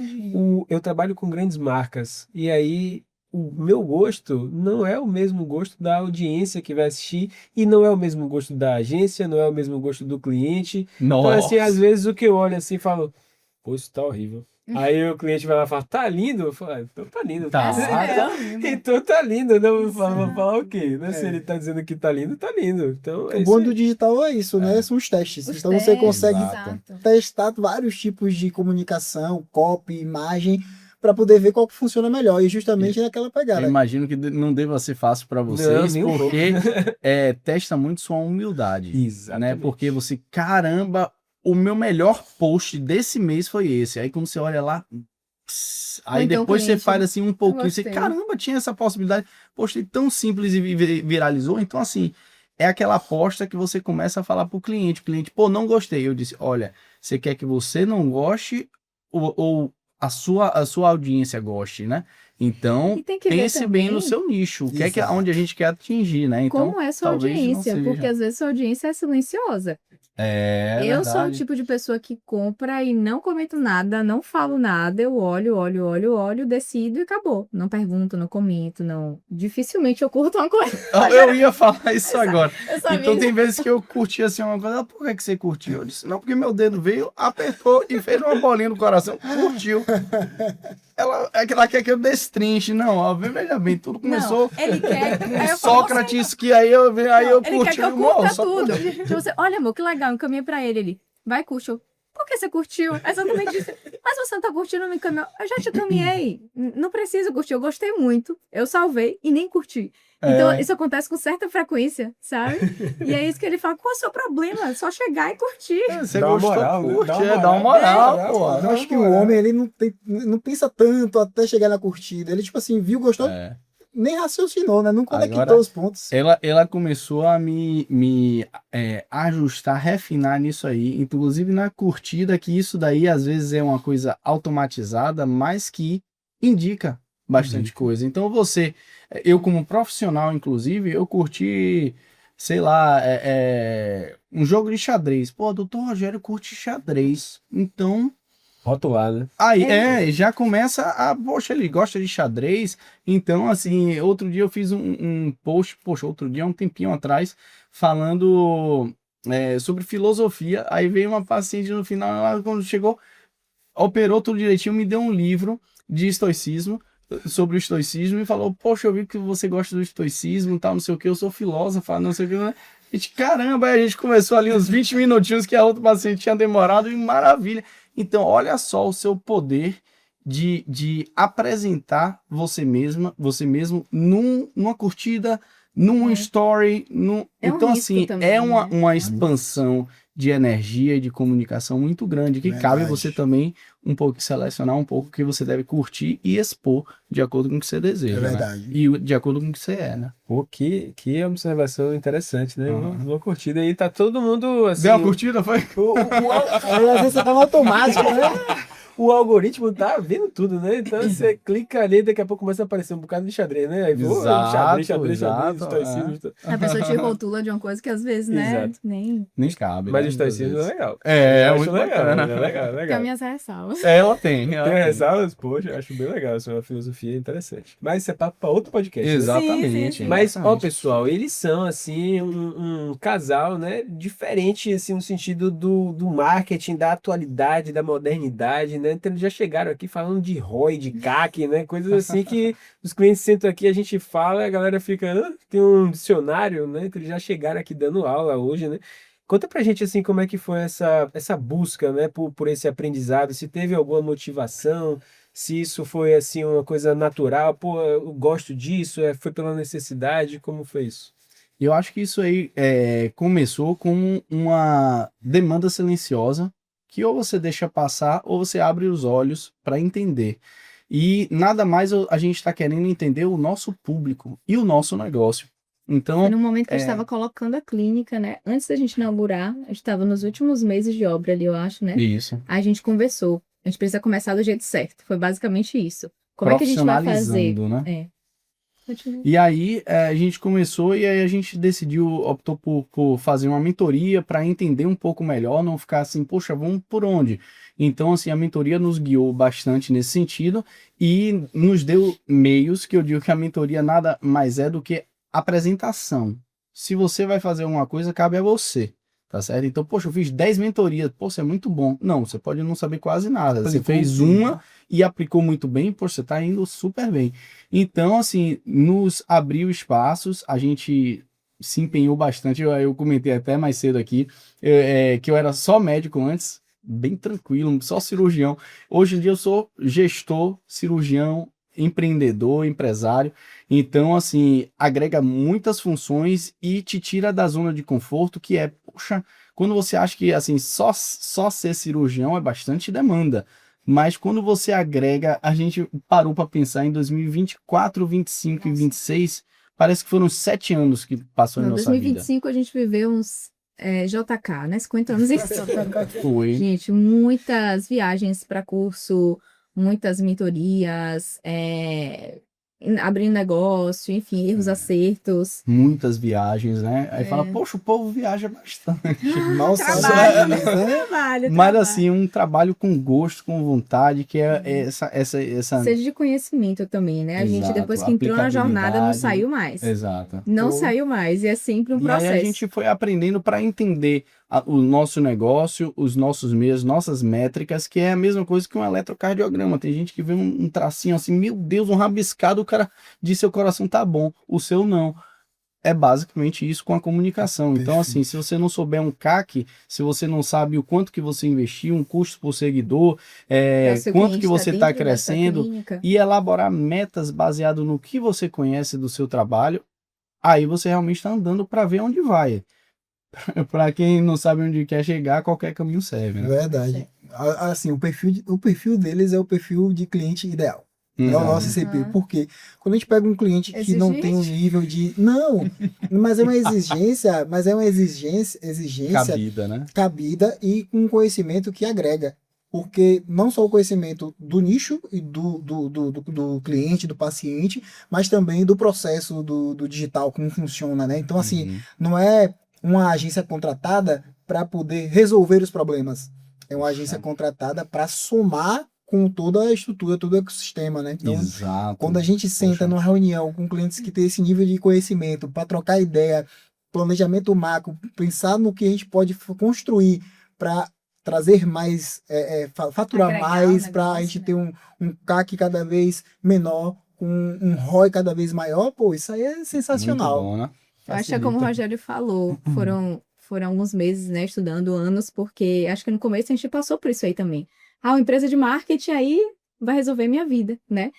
eu trabalho com grandes marcas, e aí o meu gosto não é o mesmo gosto da audiência que vai assistir, e não é o mesmo gosto da agência, não é o mesmo gosto do cliente. Então, assim, às vezes o que eu olho assim e falo, pô, isso tá horrível. Aí o cliente vai lá e fala, tá lindo? Eu falo, então tá lindo. Tá. Então tá lindo, né? Vou falar o quê? Né? Se ele tá dizendo que tá lindo, tá lindo. Então, é O isso bom aí. do digital é isso, né? São os testes. Os Então você testes, consegue Exato. testar vários tipos de comunicação, copy, imagem, para poder ver qual que funciona melhor. E justamente naquela Eu pegada. imagino que não deva ser fácil para vocês, nem um porque testa muito sua humildade. Exatamente. Né? Porque você, caramba, o meu melhor post desse mês foi esse. Aí quando você olha lá, aí então o depois você cliente, faz assim um pouquinho, você, gostei. caramba, tinha essa possibilidade, postei tão simples e viralizou. Então assim, é aquela aposta que você começa a falar pro cliente, pô, não gostei. Eu disse, olha, você quer que você não goste ou a sua audiência goste, né? Então, E tem que ver pense bem também no seu nicho, o que é Exato. onde a gente quer atingir, né? Então, como é sua talvez não audiência, seja. porque às vezes sua audiência é silenciosa. É Eu sou o verdade. tipo de pessoa que compra e não comento nada, não falo nada, eu olho, decido e acabou. Não pergunto, não comento, não. Dificilmente eu curto uma coisa. Eu ia falar isso agora. Eu sabia. Então tem vezes que eu curti assim uma coisa, por que você curtiu? Eu disse, não, porque meu dedo veio, apertou e fez uma bolinha no coração, curtiu. Ela quer que eu destrinche, não, ó, veja bem, tudo começou Não, ele quer. Aí eu falo, Sócrates, que aí eu ele quer curti. que eu Não, curta só tudo. curti. Tipo, você, olha, amor, que legal, encaminhei pra ele. Ele, vai, curte. Eu, por que você curtiu? É exatamente isso. Mas você não tá curtindo, não encaminhou. Eu já te caminhei. Não preciso curtir. Eu gostei muito. Eu salvei e nem curti. Então, isso acontece com certa frequência, sabe? E é isso que ele fala, qual é o seu problema? É só chegar e curtir. Você Dá uma gostou, moral, né? curte, Dá uma dá uma moral. moral, pô. Eu acho que o homem ele não pensa tanto até chegar na curtida. Ele, tipo assim, viu, gostou, nem raciocinou, né? Não conectou Agora, os pontos. Ela começou a me ajustar, refinar nisso aí, inclusive na curtida, que isso daí às vezes é uma coisa automatizada, mas que indica bastante coisa. Então eu como profissional, inclusive, eu curti, sei lá, um jogo de xadrez. Pô, doutor Rogério curte xadrez, então Rotular, né? Aí, já começa poxa, ele gosta de xadrez, então, assim, outro dia eu fiz um post, outro dia, um tempinho atrás, falando sobre filosofia, aí veio uma paciente no final, ela, quando chegou, operou tudo direitinho, me deu um livro de estoicismo, sobre o estoicismo, e falou, poxa, eu vi que você gosta do estoicismo e tal, não sei o que, eu sou filósofa, não sei o que, né? A gente, caramba, aí a gente começou ali uns 20 minutinhos que a outra paciente tinha demorado, e maravilha. Então, olha só o seu poder de apresentar você mesmo numa curtida, num story. É um Então, risco assim, também, é né? uma expansão de energia e de comunicação muito grande, que cabe Verdade. você também um pouco selecionar um pouco o que você deve curtir e expor de acordo com o que você deseja, É né? verdade. E de acordo com o que você é, né? Pô, que observação interessante, né? Uhum. Uma curtida aí, tá todo mundo assim. Deu uma curtida, foi? Às vezes você tá no automático, né? O algoritmo tá vendo tudo, né? Então você clica ali, daqui a pouco começa a aparecer um bocado de xadrez, né? Aí, pô, Exato, xadrez, exato, estoicismo. A pessoa te rotula de uma coisa que às vezes, né, Exato. nem... Nem cabe, Mas né, o estoicismo é muitas vezes. legal. É, Eu muito acho legal, bacana. é legal, é Tem legal. as minhas ressalvas. Ela tem. Tem ressalvas, poxa, eu acho bem legal, isso é uma filosofia interessante. Mas isso é papo para outro podcast, né? Exatamente. Sim. Mas, ó, exatamente. pessoal, eles são, assim, um casal, né, diferente, assim, no sentido do marketing, da atualidade, da modernidade, né? Então, eles já chegaram aqui falando de ROI, de CAC, né? Coisas assim que os clientes sentam aqui, a gente fala, a galera fica, tem um dicionário, né? Então, eles já chegaram aqui dando aula hoje, né? Conta pra gente, assim, como é que foi essa busca, né, por esse aprendizado, se teve alguma motivação, se isso foi, assim, uma coisa natural, pô, eu gosto disso, foi pela necessidade, como foi isso? E eu acho que isso aí começou com uma demanda silenciosa que ou você deixa passar ou você abre os olhos para entender. E nada mais a gente está querendo entender o nosso público e o nosso negócio. Então, Foi no momento que a gente estava colocando a clínica, né? Antes da gente inaugurar, a gente estava nos últimos meses de obra ali, eu acho, né? isso. Aí a gente conversou. A gente precisa começar do jeito certo. Foi basicamente isso. Como é que a gente vai fazer? Profissionalizando, né? É. Continua. E aí a gente começou e aí a gente optou por fazer uma mentoria para entender um pouco melhor, não ficar assim, poxa, vamos por onde? Então, assim, a mentoria nos guiou bastante nesse sentido e nos deu meios, que eu digo que a mentoria nada mais é do que apresentação. Se você vai fazer uma coisa, cabe a você. Tá certo? Então, poxa, eu fiz 10 mentorias. Poxa, é muito bom. Não, você pode não saber quase nada. Você fez uma e aplicou muito bem, poxa, você tá indo super bem. Então, assim, nos abriu espaços, a gente se empenhou bastante. Eu comentei até mais cedo aqui que eu era só médico antes, bem tranquilo, só cirurgião. Hoje em dia eu sou gestor, cirurgião, empreendedor, empresário. Então, assim, agrega muitas funções e te tira da zona de conforto, que é, poxa, quando você acha que, assim, só ser cirurgião é bastante demanda. Mas quando você agrega, a gente parou para pensar em 2024, 25 e 26, parece que foram 7 anos que passou em Em nossa 2025 a gente viveu uns JK, né? 50 anos em vida. Foi. Gente, muitas viagens para curso, muitas mentorias, abrindo negócio, enfim, erros, acertos. Muitas viagens, né? Aí fala, poxa, o povo viaja bastante. Nossa, Trabalho. Mas assim, um trabalho com gosto, com vontade, que é essa... Seja de conhecimento também, né? A gente, Exato, depois que entrou na jornada, não aplicabilidade. saiu mais. Exato. Não saiu mais, e é sempre um processo. E aí a gente foi aprendendo para entender o nosso negócio, os nossos meios, nossas métricas, que é a mesma coisa que um eletrocardiograma. Tem gente que vê um tracinho assim, meu Deus, um rabiscado, o cara diz seu coração tá bom, o seu não. É basicamente isso com a comunicação. Então, assim, se você não souber um CAC, se você não sabe o quanto que você investiu, um custo por seguidor, quanto que você está crescendo, e elaborar metas baseado no que você conhece do seu trabalho, aí você realmente está andando para ver onde vai. Para quem não sabe onde quer chegar, qualquer caminho serve, né? Verdade. Assim, o perfil deles é o perfil de cliente ideal. É o nosso ICP. Porque quando a gente pega um cliente que não tem um nível de... Não, mas é uma exigência, Cabida, né? Cabida e com conhecimento que agrega. Porque não só o conhecimento do nicho e do cliente, do paciente, mas também do processo do digital, como funciona, né? Então, assim, não é uma agência contratada para poder resolver os problemas. é uma agência contratada para somar com toda a estrutura, todo o ecossistema, né? Então, Exato. quando a gente senta Poxa. numa reunião com clientes que têm esse nível de conhecimento para trocar ideia, planejamento macro, pensar no que a gente pode construir para trazer mais, faturar Agregar mais, o para a negócio, gente né? ter um CAC cada vez menor, com um ROI cada vez maior, pô, isso aí é sensacional. Muito bom, né? Eu acho que é como o Facilita. Rogério falou, foram alguns meses, né, estudando, anos, porque acho que no começo a gente passou por isso aí também. Ah, uma empresa de marketing aí vai resolver minha vida, né?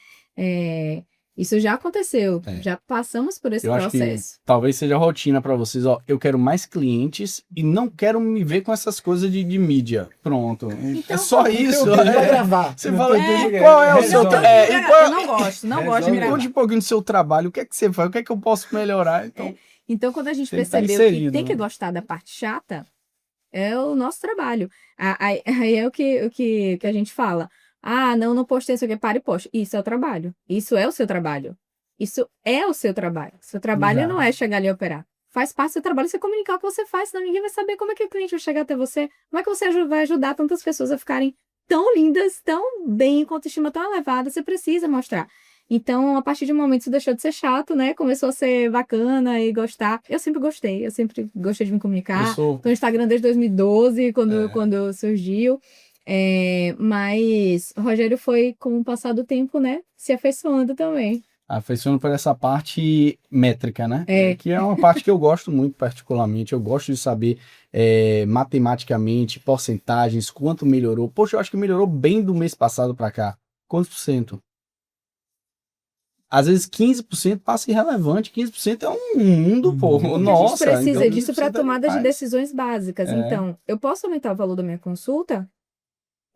Isso já aconteceu, É. já passamos por esse Eu acho que processo. talvez seja rotina para vocês, ó. Eu quero mais clientes e não quero me ver com essas coisas de mídia. Pronto. Então, é só Não tem isso. o que vai é. gravar. Você Não fala, tem o que- e qual é o seu... Resolve. Eu não gosto de Resolve. gravar. Me conte um pouquinho do seu trabalho, o que é que você faz, o que é que eu posso melhorar. Então, Então, quando a gente Tem que estar percebeu que inserido, tem que né? gostar da parte chata, é o nosso trabalho. Aí é o que a gente fala. Ah, não postei isso aqui, para e poste. Isso é o trabalho. Isso é o seu trabalho. Isso é o seu trabalho. Seu trabalho Exato. não é chegar ali e operar. Faz parte do seu trabalho você comunicar o que você faz, senão ninguém vai saber como é que o cliente vai chegar até você. Como é que você vai ajudar tantas pessoas a ficarem tão lindas, tão bem, com autoestima tão elevada. Você precisa mostrar. Então, a partir de um momento, isso deixou de ser chato, né? Começou a ser bacana e gostar. Eu sempre gostei de me eu comunicar. sou... Tô no Instagram desde 2012, quando surgiu. Mas o Rogério foi, com o passar do tempo, né? Se afeiçoando também. Afeiçoando por essa parte métrica, né? É. Que é uma parte que eu gosto muito particularmente. Eu gosto de saber matematicamente, porcentagens, quanto melhorou. Poxa, eu acho que melhorou bem do mês passado para cá. Quantos por cento? Às vezes 15% passa irrelevante. 15% é um mundo, pô. Porque Nossa, a gente precisa então disso para 15% é tomada de demais. decisões básicas. É. Então, eu posso aumentar o valor da minha consulta?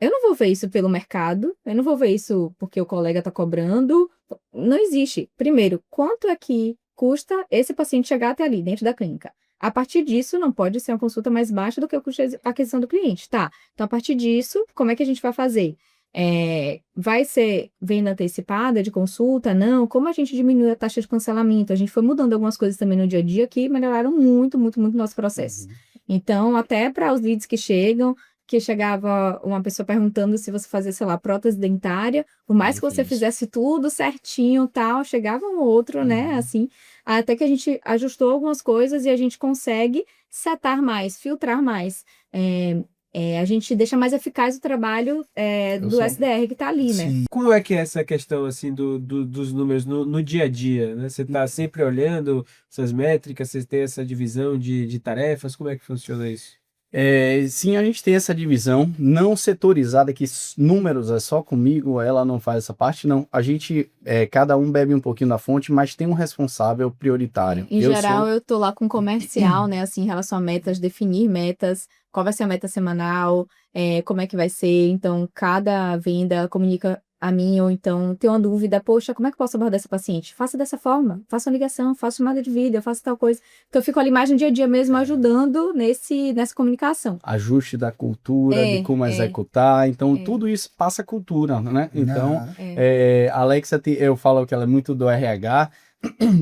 Eu não vou ver isso pelo mercado, eu não vou ver isso porque o colega está cobrando. Não existe. Primeiro, quanto é que custa esse paciente chegar até ali, dentro da clínica? A partir disso, não pode ser uma consulta mais baixa do que o custo de aquisição do cliente. Tá. Então, a partir disso, como é que a gente vai fazer? Vai ser venda antecipada de consulta? Não. Como a gente diminui a taxa de cancelamento? A gente foi mudando algumas coisas também no dia a dia que melhoraram muito, muito, muito o nosso processo. Então, até para os leads que chegam, que chegava uma pessoa perguntando se você fazia, sei lá, prótese dentária, por mais que você Difícil. fizesse tudo certinho, tal, chegava um outro, né, assim, até que a gente ajustou algumas coisas e a gente consegue setar mais, filtrar mais. A gente deixa mais eficaz o trabalho do sou- SDR que tá ali, né? Sim. Como é que é essa questão assim dos números no dia a dia, né? Você está sempre olhando essas métricas, você tem essa divisão de tarefas, como é que funciona isso? Sim, a gente tem essa divisão não setorizada, que números é só comigo, ela não faz essa parte, não. A gente, cada um bebe um pouquinho da fonte, mas tem um responsável prioritário. Em geral, eu tô lá com comercial, né, assim, em relação a metas, definir metas, qual vai ser a meta semanal, como é que vai ser, então, cada venda comunica a mim, ou então tem uma dúvida, poxa, como é que eu posso abordar esse paciente? Faça dessa forma, faça uma ligação, faça chamada de vídeo, faça tal coisa. Então, eu fico ali mais no dia a dia mesmo, ajudando nessa comunicação. Ajuste da cultura, de como executar, então tudo isso passa cultura, né? Então, a Alexa, eu falo que ela é muito do RH,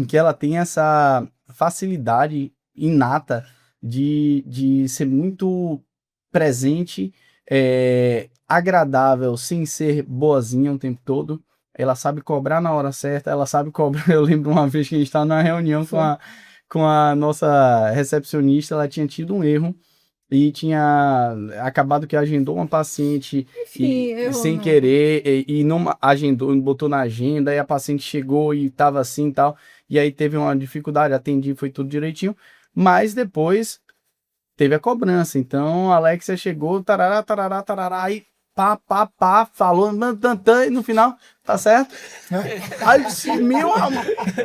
que ela tem essa facilidade inata de ser muito presente, agradável, sem ser boazinha o tempo todo. Ela sabe cobrar na hora certa, ela sabe cobrar. Eu lembro uma vez que a gente estava numa reunião com a nossa recepcionista, ela tinha tido um erro e tinha acabado que agendou uma paciente sem querer e não agendou, botou na agenda, e a paciente chegou e estava assim e tal, e aí teve uma dificuldade, atendi, foi tudo direitinho, mas depois teve a cobrança, então a Alexia chegou, tarará, tarará, tarará, e pá, falou, e no final, tá certo? Aí eu disse,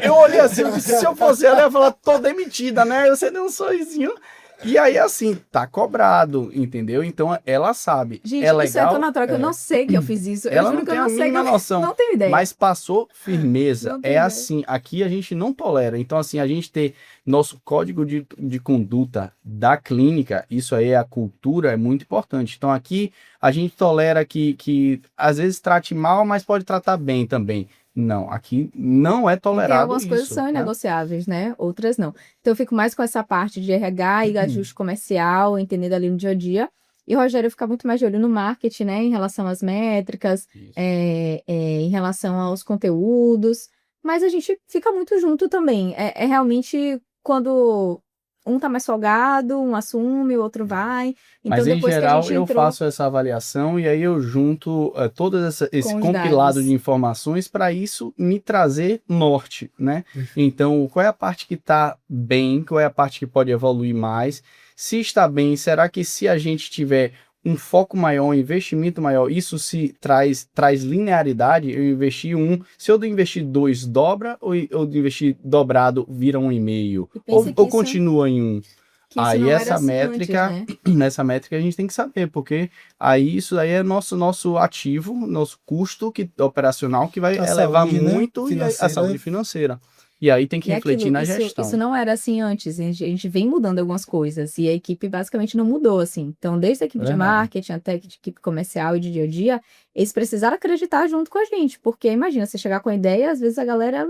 eu olhei assim, eu disse, se eu fosse ela, eu ia falar, tô demitida, né? Você deu um sorrisinho. E aí, assim, tá cobrado, entendeu? Então, ela sabe. Gente, é legal, isso é tão natural que eu não sei que eu fiz isso. Ela eu juro não que tem eu a não sei. mínima noção. Não tenho ideia. Mas passou firmeza. Não tenho ideia. Assim, aqui a gente não tolera. Então, assim, a gente ter nosso código de conduta da clínica, isso aí, a cultura é muito importante. Então, aqui a gente tolera que às vezes trate mal, mas pode tratar bem também. Não, aqui não é tolerado Tem algumas isso, coisas que são né? inegociáveis, né? Outras não. Então, eu fico mais com essa parte de RH e ajuste comercial, entendendo ali no dia a dia. E o Rogério fica muito mais de olho no marketing, né? Em relação às métricas, Isso. em relação aos conteúdos. Mas a gente fica muito junto também. É realmente quando um tá mais folgado, um assume, o outro vai. Então, Mas em depois que a geral gente eu entrou faço essa avaliação e aí eu junto todo esse com os compilado dados. de informações para isso me trazer norte, né? Então, qual é a parte que está bem, qual é a parte que pode evoluir mais? Se está bem, será que se a gente tiver um foco maior, um investimento maior, isso se traz linearidade? Eu investi se eu investir 2, dobra, ou de investir dobrado vira 1,5? E Ou, pense ou continua em 1? que isso Aí não era essa assim antes, métrica, né? nessa métrica a gente tem que saber, porque aí isso aí é nosso ativo, nosso custo operacional que vai A elevar saúde, né, muito e a saúde financeira. financeira. E aí tem que E refletir aquilo, na isso gestão. não era assim antes. A gente vem mudando algumas coisas e a equipe basicamente não mudou, assim. Então, desde a equipe de Verdade. marketing até a equipe comercial e de dia a dia, eles precisaram acreditar junto com a gente. Porque imagina, você chegar com a ideia, às vezes a galera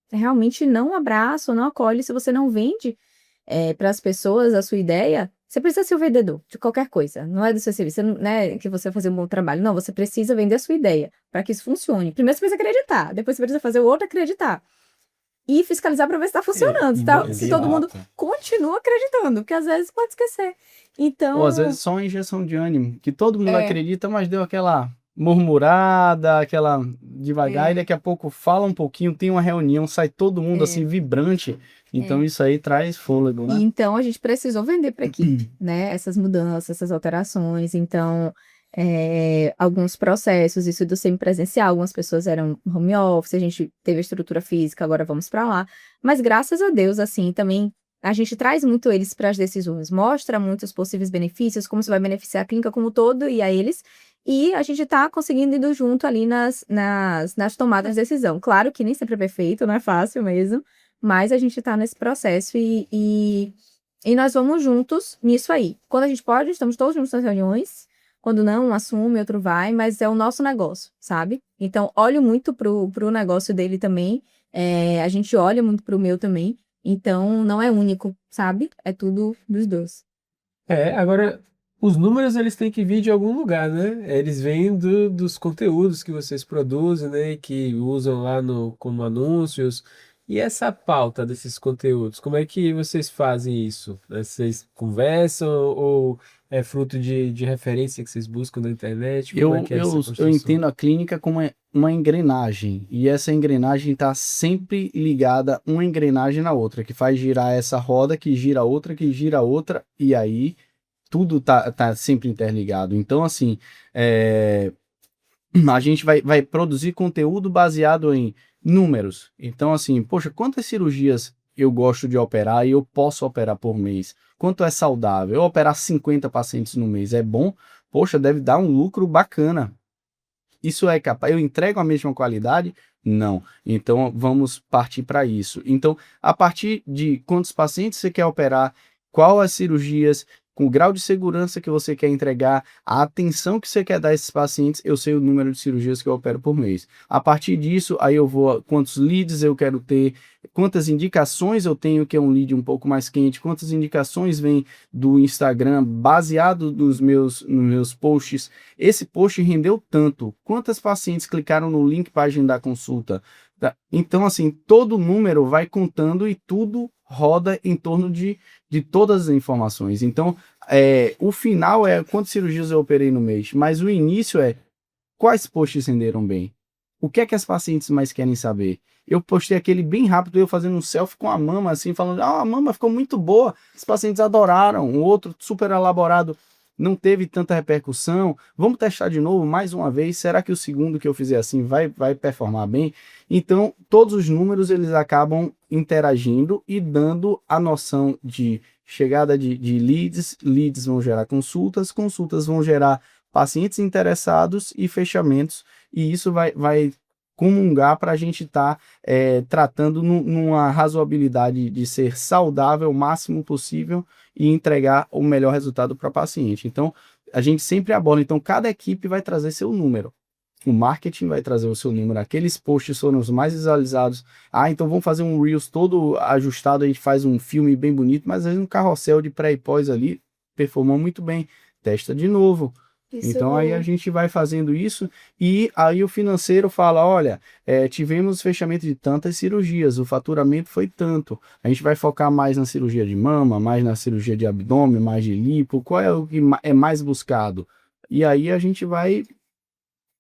realmente não abraça ou não acolhe. Se você não vende para as pessoas a sua ideia, você precisa ser o vendedor de qualquer coisa. Não é do seu serviço, não é que você vai fazer um bom trabalho. Não, você precisa vender a sua ideia para que isso funcione. Primeiro você precisa acreditar, depois você precisa fazer o outro acreditar. E fiscalizar para ver se está funcionando, se todo mundo Exato. continua acreditando, porque às vezes pode esquecer. Então, Ou às vezes só uma injeção de ânimo, que todo mundo É. acredita, mas deu aquela murmurada, aquela devagar, e daqui a pouco fala um pouquinho, tem uma reunião, sai todo mundo assim vibrante. Então isso aí traz fôlego, né? Então a gente precisou vender para a equipe, né? Essas mudanças, essas alterações. Então, alguns processos, isso do semipresencial, algumas pessoas eram home office, a gente teve a estrutura física, agora vamos para lá. Mas graças a Deus, assim, também a gente traz muito eles para as decisões, mostra muitos possíveis benefícios, como isso vai beneficiar a clínica como um todo e a eles. E a gente está conseguindo ir junto ali nas tomadas de decisão. Claro que nem sempre é perfeito, não é fácil mesmo, mas a gente está nesse processo e nós vamos juntos nisso aí. Quando a gente pode, estamos todos juntos nas reuniões. Quando não, um assume, outro vai, mas é o nosso negócio, sabe? Então, olho muito pro negócio dele também. A gente olha muito pro meu também. Então, não é único, sabe? É tudo dos dois. Agora, os números eles têm que vir de algum lugar, né? Eles vêm dos conteúdos que vocês produzem, né? E que usam lá como anúncios. E essa pauta desses conteúdos, como é que vocês fazem isso? Vocês conversam ou é fruto de referência que vocês buscam na internet? Como é Eu, que é essa eu, eu construção? entendo a clínica como uma engrenagem, e essa engrenagem está sempre ligada uma engrenagem na outra, que faz girar essa roda, que gira outra, e aí tudo tá sempre interligado. Então, assim, a gente vai produzir conteúdo baseado em números. Então, assim, poxa, quantas cirurgias eu gosto de operar e eu posso operar por mês? Quanto é saudável? Eu operar 50 pacientes no mês é bom? Poxa, deve dar um lucro bacana. Isso é capaz? Eu entrego a mesma qualidade? Não. Então, vamos partir para isso. Então, a partir de quantos pacientes você quer operar, qual as cirurgias, com o grau de segurança que você quer entregar, a atenção que você quer dar a esses pacientes, eu sei o número de cirurgias que eu opero por mês. A partir disso, aí eu vou quantos leads eu quero ter, quantas indicações eu tenho, que é um lead um pouco mais quente, quantas indicações vem do Instagram, baseado nos meus posts. Esse post rendeu tanto, quantas pacientes clicaram no link para agendar consulta. Então, assim, todo número vai contando e tudo roda em torno de todas as informações. Então, o final é quantas cirurgias eu operei no mês, mas o início é quais posts renderam bem. O que é que as pacientes mais querem saber? Eu postei aquele bem rápido, eu fazendo um selfie com a mama, assim, falando, a mama ficou muito boa, os pacientes adoraram, o outro super elaborado não teve tanta repercussão, vamos testar de novo, mais uma vez, será que o segundo que eu fizer assim vai performar bem? Então, todos os números, eles acabam interagindo e dando a noção de chegada de leads vão gerar consultas vão gerar pacientes interessados e fechamentos, e isso vai comungar para a gente estar tratando numa razoabilidade de ser saudável o máximo possível e entregar o melhor resultado para o paciente. Então, a gente sempre aborda, então cada equipe vai trazer seu número. O marketing vai trazer o seu número, aqueles posts foram os mais visualizados. Então vamos fazer um Reels todo ajustado, a gente faz um filme bem bonito, mas às vezes um carrossel de pré e pós ali performou muito bem. testa de novo. Então aí a gente vai fazendo isso e aí o financeiro fala, olha, tivemos fechamento de tantas cirurgias, o faturamento foi tanto, a gente vai focar mais na cirurgia de mama, mais na cirurgia de abdômen, mais de lipo, qual é o que é mais buscado? E aí a gente vai...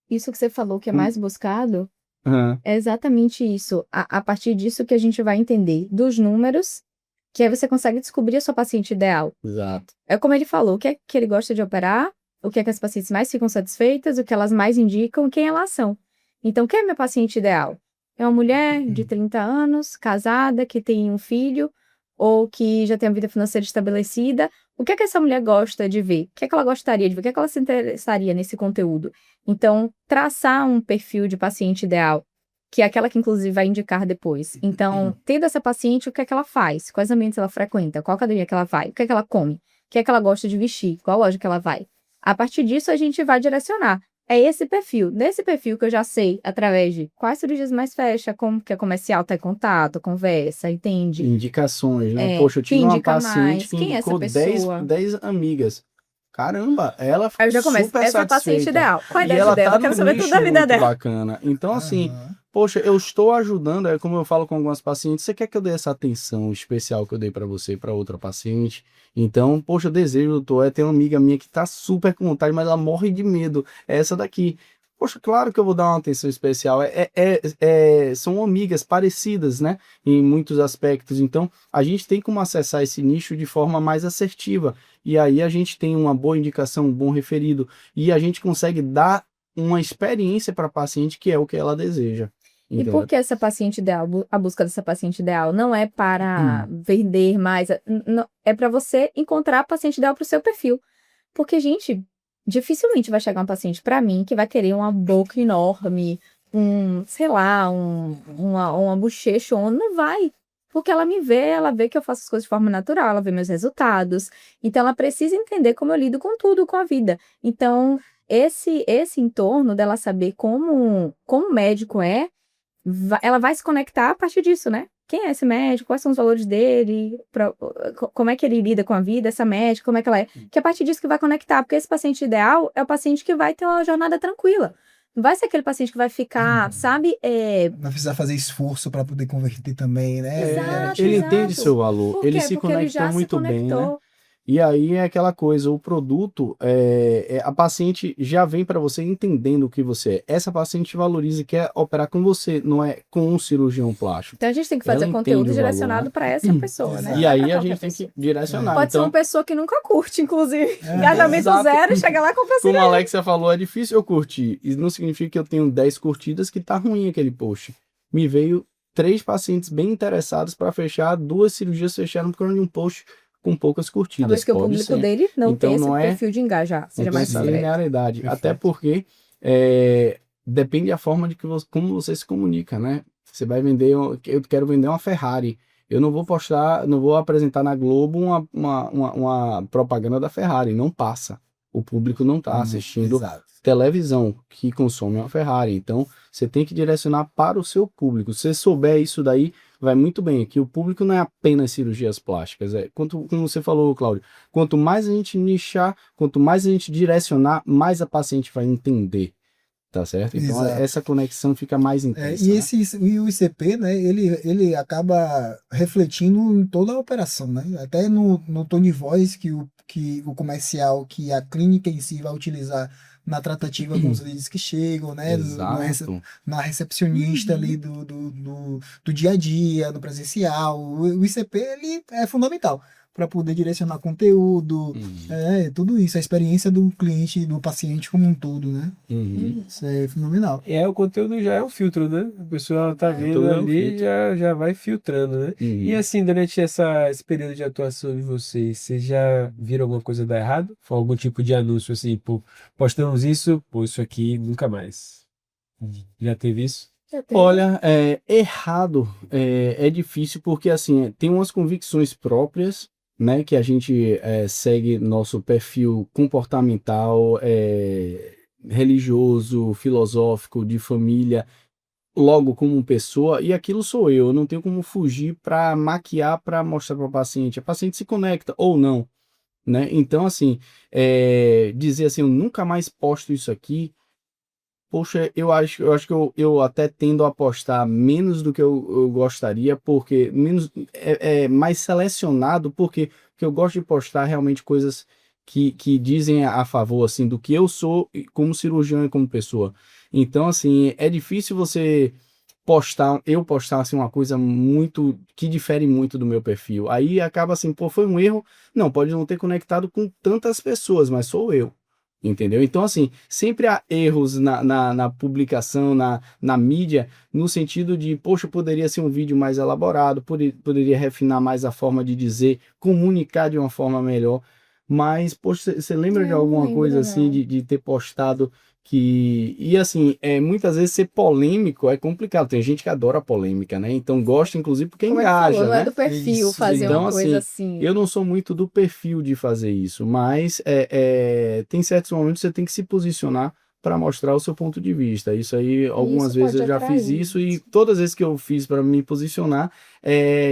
Isso que você falou que é mais buscado, Aham, é exatamente isso. A partir disso que a gente vai entender dos números, que aí você consegue descobrir a sua paciente ideal. exato. É como ele falou, o que é que ele gosta de operar, o que é que as pacientes mais ficam satisfeitas, o que elas mais indicam, quem elas são. Então, quem é minha paciente ideal? É uma mulher de 30 anos, casada, que tem um filho, ou que já tem a vida financeira estabelecida. O que é que essa mulher gosta de ver? O que é que ela gostaria de ver? O que é que ela se interessaria nesse conteúdo? Então, traçar um perfil de paciente ideal, que é aquela que, inclusive, vai indicar depois. Então, tendo essa paciente, o que é que ela faz? Quais ambientes ela frequenta? Qual academia que ela vai? O que é que ela come? O que é que ela gosta de vestir? Qual loja que ela vai? A partir disso, a gente vai direcionar. É esse perfil. Nesse perfil que eu já sei, através de quais cirurgias mais fecha, como que é comercial, tá em contato, conversa, entende? Indicações, né? É, Poxa, eu quem tive uma indica paciente mais? que Quem é essa indicou 10, pessoa? 10 amigas. Caramba, ela Aí eu já ficou começo. super Essa é a paciente satisfeita. ideal. Qual a E idade ela dela? tá Eu quero num saber tudo nicho da vida muito dela. bacana. Então, assim, poxa, eu estou ajudando, é como eu falo com algumas pacientes, você quer que eu dê essa atenção especial que eu dei para você e para outra paciente? Então, poxa, eu desejo, doutor, tem uma amiga minha que tá super com vontade, mas ela morre de medo, é essa daqui. Poxa, claro que eu vou dar uma atenção especial, são amigas parecidas, né, em muitos aspectos, então a gente tem como acessar esse nicho de forma mais assertiva, e aí a gente tem uma boa indicação, um bom referido, e a gente consegue dar uma experiência para a paciente que é o que ela deseja. E Entendeu? por que essa paciente ideal, a busca dessa paciente ideal não é para vender mais, é para você encontrar a paciente ideal para o seu perfil. Porque, gente, dificilmente vai chegar um paciente para mim que vai querer uma boca enorme, sei lá, uma bochechona, não vai. Porque ela me vê, ela vê que eu faço as coisas de forma natural, ela vê meus resultados. Então, ela precisa entender como eu lido com tudo, com a vida. Então, esse entorno dela saber como o médico é, ela vai se conectar a partir disso, né? Quem é esse médico? Quais são os valores dele? Como é que ele lida com a vida, essa médica? Como é que ela é? Que é a partir disso que vai conectar, porque esse paciente ideal é o paciente que vai ter uma jornada tranquila. Não vai ser aquele paciente que vai ficar, sabe? Não precisa fazer esforço para poder converter também, né? Exato, Ele exato. entende seu valor, Por ele quê? se Porque ele conecta já se muito bem, né? conectou. E aí é aquela coisa, o produto, a paciente já vem para você entendendo o que você é. Essa paciente valoriza e quer operar com você, não é com um cirurgião plástico. Então a gente tem que Ela fazer entende conteúdo o valor, direcionado né? para essa pessoa, né? Exato. E Não é aí pra a qualquer gente tem pessoa. que direcionar. Pode ser Então, uma pessoa que nunca curte, inclusive. É, Engajamento exato. zero, chega lá e compra como a cigarro. Alexia falou, é difícil eu curtir. Isso não significa que eu tenho 10 curtidas que tá ruim aquele post. Me veio 3 pacientes bem interessados para fechar, 2 cirurgias fecharam por causa de um post com poucas curtidas. Talvez que o Pode público ser. dele não Então, tenha esse não é- perfil de engajar, Não seja tem mais essa direto. linearidade. Perfeito. Até porque depende da forma de como você se comunica, né? Você vai vender, eu quero vender uma Ferrari. Eu não vou postar, não vou apresentar na Globo uma propaganda da Ferrari. Não passa. O público não está assistindo Exato. televisão que consome uma Ferrari. Então, você tem que direcionar para o seu público. Se você souber isso daí, vai muito bem. Aqui o público não é apenas cirurgias plásticas. Como você falou, Cláudio, quanto mais a gente nichar, quanto mais a gente direcionar, mais a paciente vai entender. Tá certo? Então, Exato. essa conexão fica mais intensa. né? E o ICP, né, ele acaba refletindo em toda a operação, né? Até no tom de voz que o comercial, que a clínica em si vai utilizar na tratativa com os leads que chegam, né? Exato. Na recepcionista ali do dia a dia, no presencial. O ICP, ele é fundamental para poder direcionar conteúdo, tudo isso, a experiência do cliente, do paciente como um todo, né? Uhum. Isso é fenomenal. O conteúdo já é um filtro, né? A pessoa tá vendo Tudo é um ali filtro. já vai filtrando, né? Uhum. E assim, durante esse período de atuação de vocês já viram alguma coisa dar errado? Foi algum tipo de anúncio assim, pô, postamos isso, pô, isso aqui nunca mais. Já teve isso? Olha, errado é difícil porque assim tem umas convicções próprias, né, que a gente segue nosso perfil comportamental, religioso, filosófico, de família, logo como pessoa, e aquilo sou eu não tenho como fugir para maquiar, para mostrar para o paciente. A paciente se conecta ou não. né? Então, assim, dizer assim, eu nunca mais posto isso aqui, poxa, eu acho que eu até tendo a postar menos do que eu gostaria, porque menos é mais selecionado, porque eu gosto de postar realmente coisas que dizem a favor, assim, do que eu sou como cirurgião e como pessoa. Então, assim, é difícil você eu postar assim uma coisa muito que difere muito do meu perfil. Aí acaba assim, pô, foi um erro. Não, pode não ter conectado com tantas pessoas, mas sou eu. Entendeu? Então, assim, sempre há erros na publicação, na mídia, no sentido de, poxa, poderia ser um vídeo mais elaborado, poderia refinar mais a forma de dizer, comunicar de uma forma melhor. Mas, poxa, você lembra de Eu não alguma coisa lembro, assim, não. de ter postado que. E assim, muitas vezes ser polêmico é complicado. Tem gente que adora polêmica, né? Então gosta, inclusive, porque Como é que falou? engaja, Não é né? do perfil Isso. fazer uma Então, coisa assim, assim. eu não sou muito do perfil de fazer isso, mas tem certos momentos que você tem que se posicionar para mostrar o seu ponto de vista. Isso aí, E algumas isso vezes pode eu já fiz atrair. isso e todas as vezes que eu fiz para me posicionar,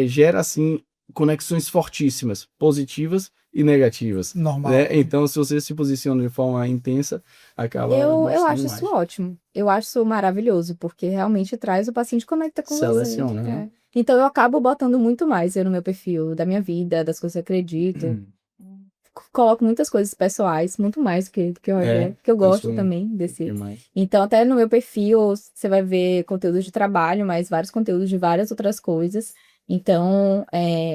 gera, assim, conexões fortíssimas, positivas e negativas, Normal. né? Então, se você se posiciona de forma intensa, acaba Eu mostrando acho isso mais. ótimo. Eu acho isso maravilhoso, porque realmente traz o paciente conecta com você. Seleciona, né? Então eu acabo botando muito mais eu no meu perfil, da minha vida, das coisas que eu acredito. Coloco muitas coisas pessoais, muito mais do que o Rogério, que eu Eu gosto sou um também desse. pouquinho mais. Então, até no meu perfil, você vai ver conteúdos de trabalho, mas vários conteúdos de várias outras coisas. Então,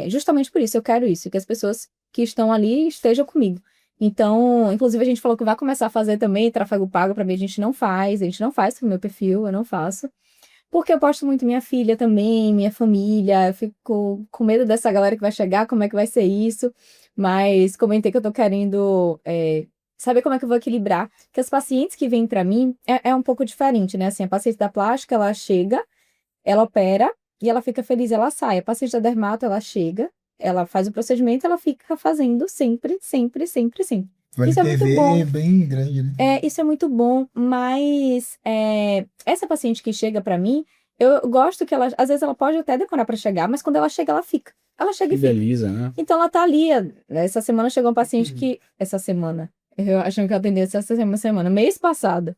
justamente por isso eu quero isso, que as pessoas que estão ali estejam comigo. Então, inclusive a gente falou que vai começar a fazer também tráfego pago, para mim a gente não faz pro meu perfil, eu não faço. Porque eu posto muito minha filha também, minha família, eu fico com medo dessa galera que vai chegar, como é que vai ser isso. Mas comentei que eu tô querendo saber como é que eu vou equilibrar. Que as pacientes que vêm pra mim é um pouco diferente, né? Assim, a paciente da plástica, ela chega, ela opera e ela fica feliz, ela sai. A paciente da dermato, ela chega, ela faz o procedimento, ela fica fazendo sempre, sempre, sempre, sempre. O Isso é muito LTV bom. é bem grande, né? Isso é muito bom, mas essa paciente que chega pra mim, eu gosto que ela, às vezes ela pode até demorar pra chegar, mas quando ela chega, ela fica. Ela chega e fica. Fideliza, né? Então ela tá ali. Essa semana chegou um paciente que. Essa semana. Eu achando que eu atendi essa semana. Mês passado.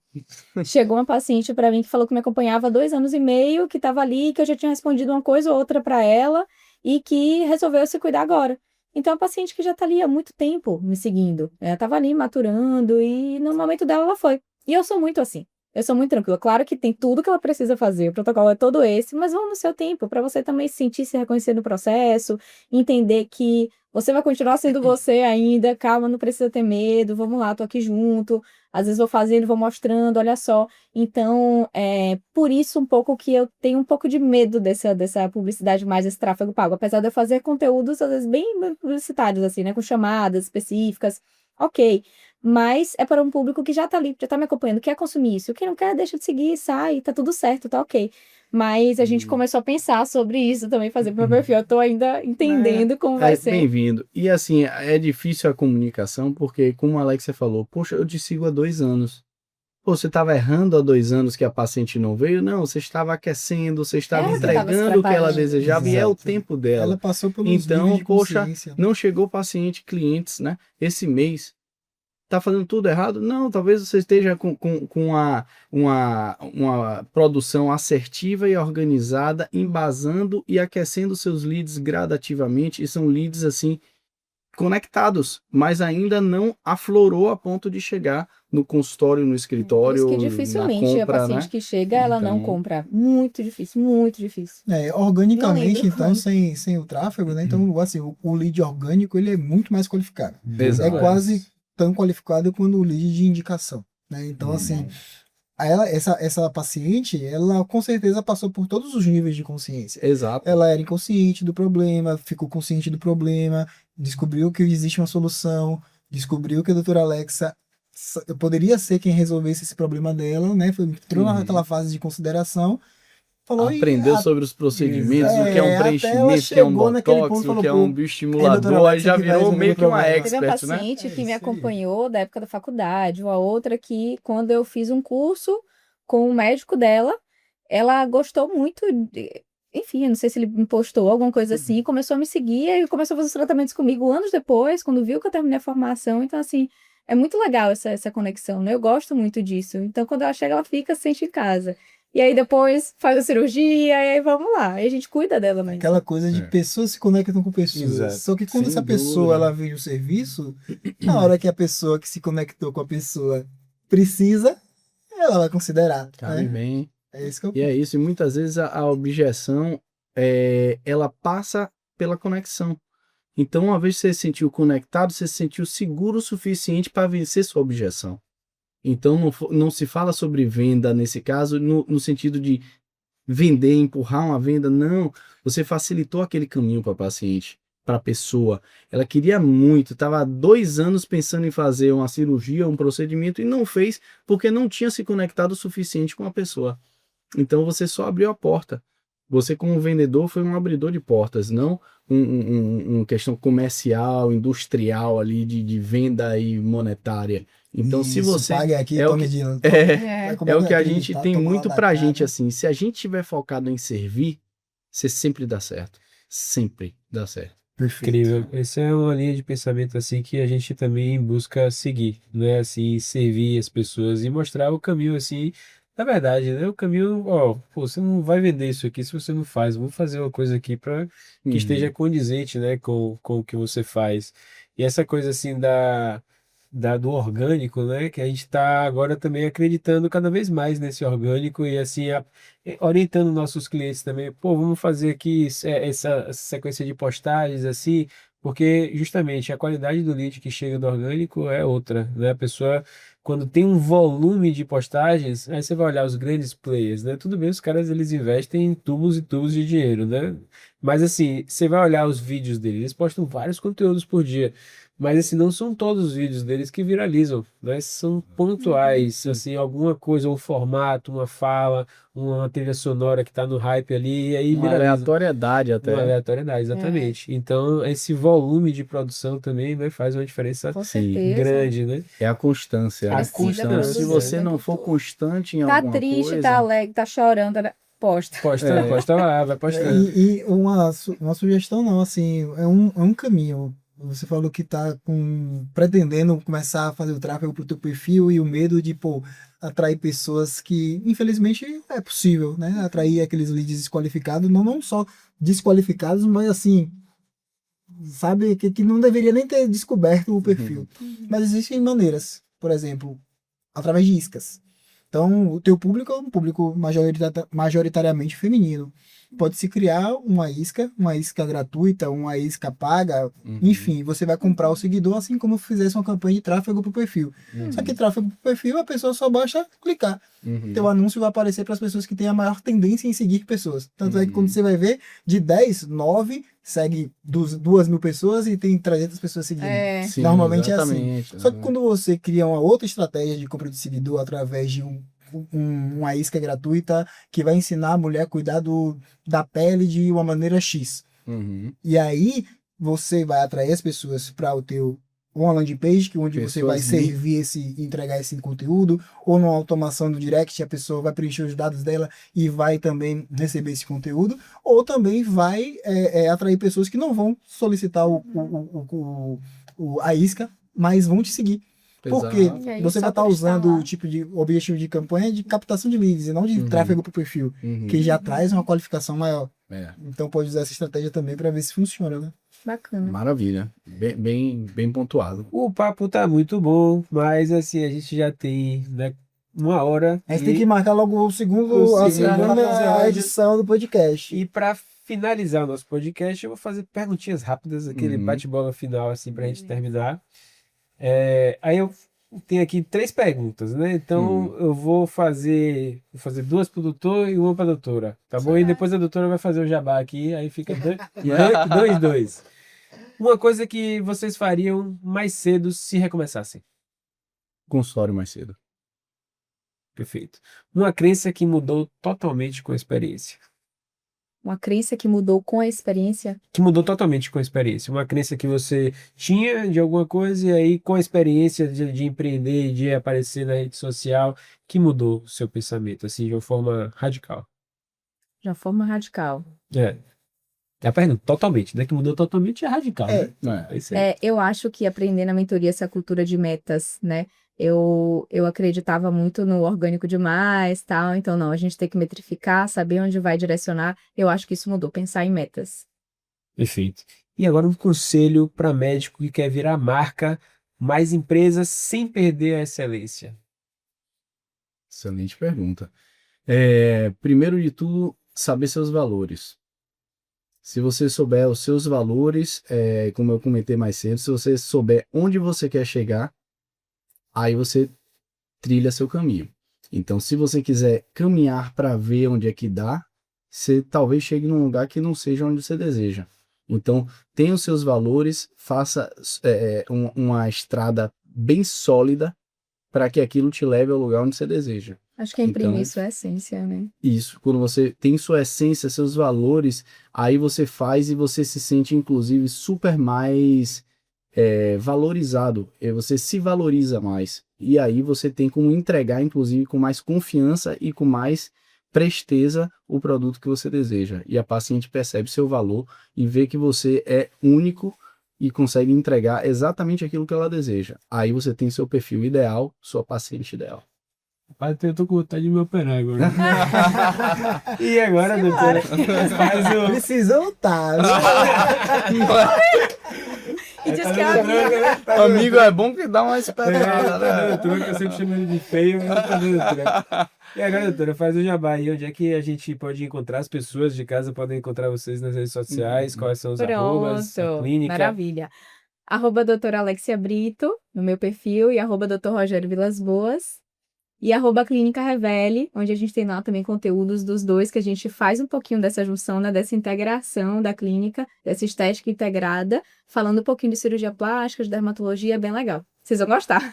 Chegou uma paciente pra mim que falou que me acompanhava há 2 anos e meio, que tava ali, que eu já tinha respondido uma coisa ou outra pra ela e que resolveu se cuidar agora. Então, é uma paciente que já tá ali há muito tempo me seguindo. Ela tava ali maturando e no momento dela ela foi. E eu sou muito assim. Eu sou muito tranquila. Claro que tem tudo que ela precisa fazer, o protocolo é todo esse, mas vamos no seu tempo, para você também se sentir, se reconhecer no processo, entender que você vai continuar sendo você ainda, calma, não precisa ter medo, vamos lá, tô aqui junto. Às vezes vou fazendo, vou mostrando, olha só. Então, por isso um pouco que eu tenho um pouco de medo dessa publicidade mais, desse tráfego pago. Apesar de eu fazer conteúdos, às vezes, bem publicitários, assim, né? Com chamadas específicas. Ok. Mas é para um público que já tá ali, já tá me acompanhando, quer consumir isso. Quem não quer, deixa de seguir, sai, tá tudo certo, tá ok. Mas a gente começou a pensar sobre isso também, fazer pro meu perfil. Eu tô ainda entendendo como vai ser. Bem-vindo. E assim, é difícil a comunicação, porque, como a Alexia falou, poxa, eu te sigo há 2 anos. Pô, você estava errando há 2 anos que a paciente não veio? Não, você estava aquecendo, você estava Ela que estava se entregando o que ela preparando. desejava e é o Exato. tempo Ela dela. passou pelos níveis Então, de poxa, consciência. não chegou paciente, clientes, né? Esse mês. Tá fazendo tudo errado? Não, talvez você esteja com uma produção assertiva e organizada, embasando e aquecendo seus leads gradativamente, e são leads assim conectados, mas ainda não aflorou a ponto de chegar no consultório, no Por escritório, isso que na dificilmente a compra, paciente né? que chega, ela não Então, compra. Muito difícil, muito difícil. Não Organicamente, lembro então, quando. sem o tráfego, né? Então, assim, o lead orgânico, ele é muito mais qualificado. É exato. quase tão qualificado quanto o lead de indicação, né? Então, assim, essa paciente, ela com certeza passou por todos os níveis de consciência. Exato. Ela era inconsciente do problema, ficou consciente do problema, descobriu que existe uma solução, descobriu que a doutora Alexa poderia ser quem resolvesse esse problema dela, né? Entrou naquela fase de consideração, falou Aprendeu sobre os procedimentos, o que é um até ela preenchimento, o que é um chegou naquele botox, ponto e o falou, que é um pô, doutora bioestimulador, aí Alexa já que vai virou resolver meio meu que uma problema. Teve uma expert, né? paciente que me Isso aí. acompanhou da época da faculdade, uma outra que, quando eu fiz um curso com o médico dela, ela gostou muito. enfim, eu não sei se ele me postou alguma coisa assim, e começou a me seguir e começou a fazer os tratamentos comigo anos depois, quando viu que eu terminei a formação. Então, assim, é muito legal essa conexão, né? Eu gosto muito disso. Então, quando ela chega, ela fica, se sente em casa. E aí depois faz a cirurgia, e aí vamos lá. E a gente cuida dela mesmo. Aquela coisa de pessoas se conectam com pessoas. Exato. Só que quando Sem essa pessoa dúvida. ela vende o serviço, na hora que a pessoa que se conectou com a pessoa precisa, ela vai considerar. Cabe Né? bem. É isso que eu E é isso. E muitas vezes a objeção, ela passa pela conexão. Então, uma vez que você se sentiu conectado, você se sentiu seguro o suficiente para vencer sua objeção. Então, não se fala sobre venda nesse caso no sentido de vender, empurrar uma venda. Não, você facilitou aquele caminho para a paciente, para a pessoa. Ela queria muito, estava há 2 anos pensando em fazer uma cirurgia, um procedimento e não fez porque não tinha se conectado o suficiente com a pessoa. Então, você só abriu a porta. Você, como vendedor, foi um abridor de portas, não uma questão comercial, industrial ali de venda e monetária. Então, se Isso, você pague aqui, é o tome que- dinheiro. é o que a Aqui, gente tá, tem toma lá muito da pra cara. gente, assim, se a gente tiver focado em servir, você sempre dá certo. Sempre dá certo. Perfeito. Incrível. Essa é uma linha de pensamento assim que a gente também busca seguir, né? Assim, servir as pessoas e mostrar o caminho assim, na verdade, né? O caminho, ó, pô, você não vai vender isso aqui se você não faz. Vamos fazer uma coisa aqui para que esteja condizente, né, com o que você faz. E essa coisa assim do orgânico, né? Que a gente está agora também acreditando cada vez mais nesse orgânico e assim orientando nossos clientes também. Pô, vamos fazer aqui essa sequência de postagens assim, porque justamente a qualidade do lead que chega do orgânico é outra, né? A pessoa quando tem um volume de postagens, aí você vai olhar os grandes players, né? Tudo bem, os caras eles investem em tubos e tubos de dinheiro, né? Mas assim, você vai olhar os vídeos deles, eles postam vários conteúdos por dia. Mas assim, não são todos os vídeos deles que viralizam, né? São pontuais, assim, alguma coisa, um formato, uma fala, uma trilha sonora que tá no hype ali, e aí Uma viraliza. aleatoriedade até. Uma aleatoriedade, exatamente. Então, esse volume de produção também, né, faz uma diferença Com Sim. certeza. grande, né? É a constância. A né? Precisa Então, se constância. você produzir. não for constante em Tá alguma triste, coisa... tá alegre, tá chorando, né? Posta. Posta lá, vai postando. E uma sugestão não, assim, é um caminho. Você falou que tá pretendendo começar a fazer o tráfego pro teu perfil e o medo de, pô, atrair pessoas que, infelizmente, é possível, né? Atrair aqueles leads desqualificados, não só desqualificados, mas assim, sabe, que não deveria nem ter descoberto o perfil. Mas existem maneiras, por exemplo, através de iscas. Então, o teu público é um público majoritariamente feminino. Pode-se criar uma isca gratuita, uma isca paga, enfim, você vai comprar o seguidor assim como fizesse uma campanha de tráfego para o perfil. Só que tráfego para o perfil, a pessoa só basta clicar. Teu anúncio vai aparecer para as pessoas que têm a maior tendência em seguir pessoas. Tanto é que quando você vai ver, de 10, 9 segue 2.000 pessoas e tem 300 pessoas seguindo. É. Sim, Normalmente é assim. exatamente. Só que quando você cria uma outra estratégia de compra de seguidor através de uma isca gratuita que vai ensinar a mulher a cuidar da pele de uma maneira X. Uhum. E aí você vai atrair as pessoas para o teu uma landing page, onde você vai Pessoas servir entregar esse conteúdo, ou numa automação do direct, a pessoa vai preencher os dados dela e vai também receber esse conteúdo, ou também vai atrair pessoas que não vão solicitar a isca, mas vão te seguir. Porque Exato. E aí, você só vai estar por usando estar lá. o tipo de objetivo de campanha de captação de leads e não de Uhum. tráfego para o perfil, Uhum. que já traz uma qualificação maior. É, Então pode usar essa estratégia também para ver se funciona, né? Bacana. maravilha. Bem pontuado. O papo tá muito bom, mas assim, a gente já tem, né, 1 hora. A gente tem que marcar logo a segundo segunda episódio. edição do podcast. E para finalizar o nosso podcast, eu vou fazer perguntinhas rápidas, aquele Uhum. bate-bola final, assim, pra gente terminar. Aí eu tenho aqui 3 perguntas, né? Então eu vou fazer 2 pro doutor e 1 pra doutora, tá bom? E depois a doutora vai fazer o jabá aqui, aí fica 2. Uma coisa que vocês fariam mais cedo se recomeçassem. Consultório mais cedo. Perfeito. Uma crença que mudou totalmente com a experiência. Uma crença que mudou com a experiência. Que mudou totalmente com a experiência. Uma crença que você tinha de alguma coisa e aí com a experiência de empreender, de aparecer na rede social, que mudou o seu pensamento, assim, de uma forma radical. Já forma radical. É. A pergunta, totalmente, né? Que mudou totalmente é radical, né? É isso aí. Eu acho que aprender na mentoria essa cultura de metas, né? Eu acreditava muito no orgânico demais, tal. Então, não, a gente tem que metrificar, saber onde vai direcionar. Eu acho que isso mudou, pensar em metas. Perfeito. E agora um conselho para médico que quer virar marca, mais empresas sem perder a excelência. Excelente pergunta. Primeiro de tudo, saber seus valores. Se você souber os seus valores, como eu comentei mais cedo, se você souber onde você quer chegar, aí você trilha seu caminho. Então, se você quiser caminhar para ver onde é que dá, você talvez chegue num lugar que não seja onde você deseja. Então, tenha os seus valores, faça uma estrada bem sólida para que aquilo te leve ao lugar onde você deseja. Acho que é imprimir Então, sua essência, né? Isso, quando você tem sua essência, seus valores, aí você faz e você se sente, inclusive, super mais valorizado. Você se valoriza mais. E aí você tem como entregar, inclusive, com mais confiança e com mais presteza o produto que você deseja. E a paciente percebe seu valor e vê que você é único e consegue entregar exatamente aquilo que ela deseja. Aí você tem seu perfil ideal, sua paciente ideal. Rapaz, eu tô com vontade de me operar agora. E agora, doutora? Faz o... Precisa lutar. E diz que é Amigo, é bom que dá uma esperada, né? Doutora, que eu sempre chamo ele de feio. Doutora. E agora, doutora, faz o jabá aí. Onde é que a gente pode encontrar? As pessoas de casa podem encontrar vocês nas redes sociais? Quais são os arrobas? A Pronto, clínica? maravilha. @doutora Alexia Brito, no meu perfil, e @doutor Rogério Vilas Boas. E @Clínica Revele, onde a gente tem lá também conteúdos dos dois, que a gente faz um pouquinho dessa junção, né, dessa integração da clínica, dessa estética integrada, falando um pouquinho de cirurgia plástica, de dermatologia, é bem legal. Vocês vão gostar.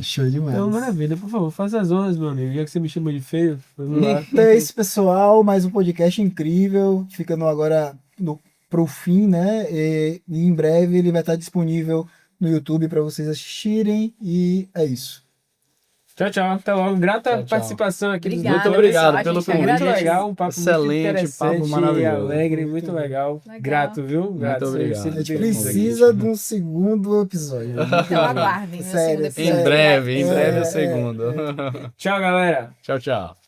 Show demais. Então, maravilha. Por favor, faça as honras, meu amigo. Já que você me chamou de feio, vamos lá. Então é isso, pessoal. Mais um podcast incrível. Ficando agora pro fim, né? E em breve ele vai estar disponível no YouTube para vocês assistirem. E é isso. Tchau, tchau. Até logo. Grata Tchau, tchau. participação aqui dos Obrigada, dois. Muito obrigado pessoal. A pelo gente convite. Muito agradece. legal, um papo Excelente, muito interessante papo maravilhoso. alegre, muito legal. Legal. Grato, viu? Grato. obrigado. Sempre A gente bem-vindo aqui. precisa de um segundo episódio. Então aguardem. o Sério, segundo episódio. Em breve É, o segundo. Tchau, galera. Tchau, tchau.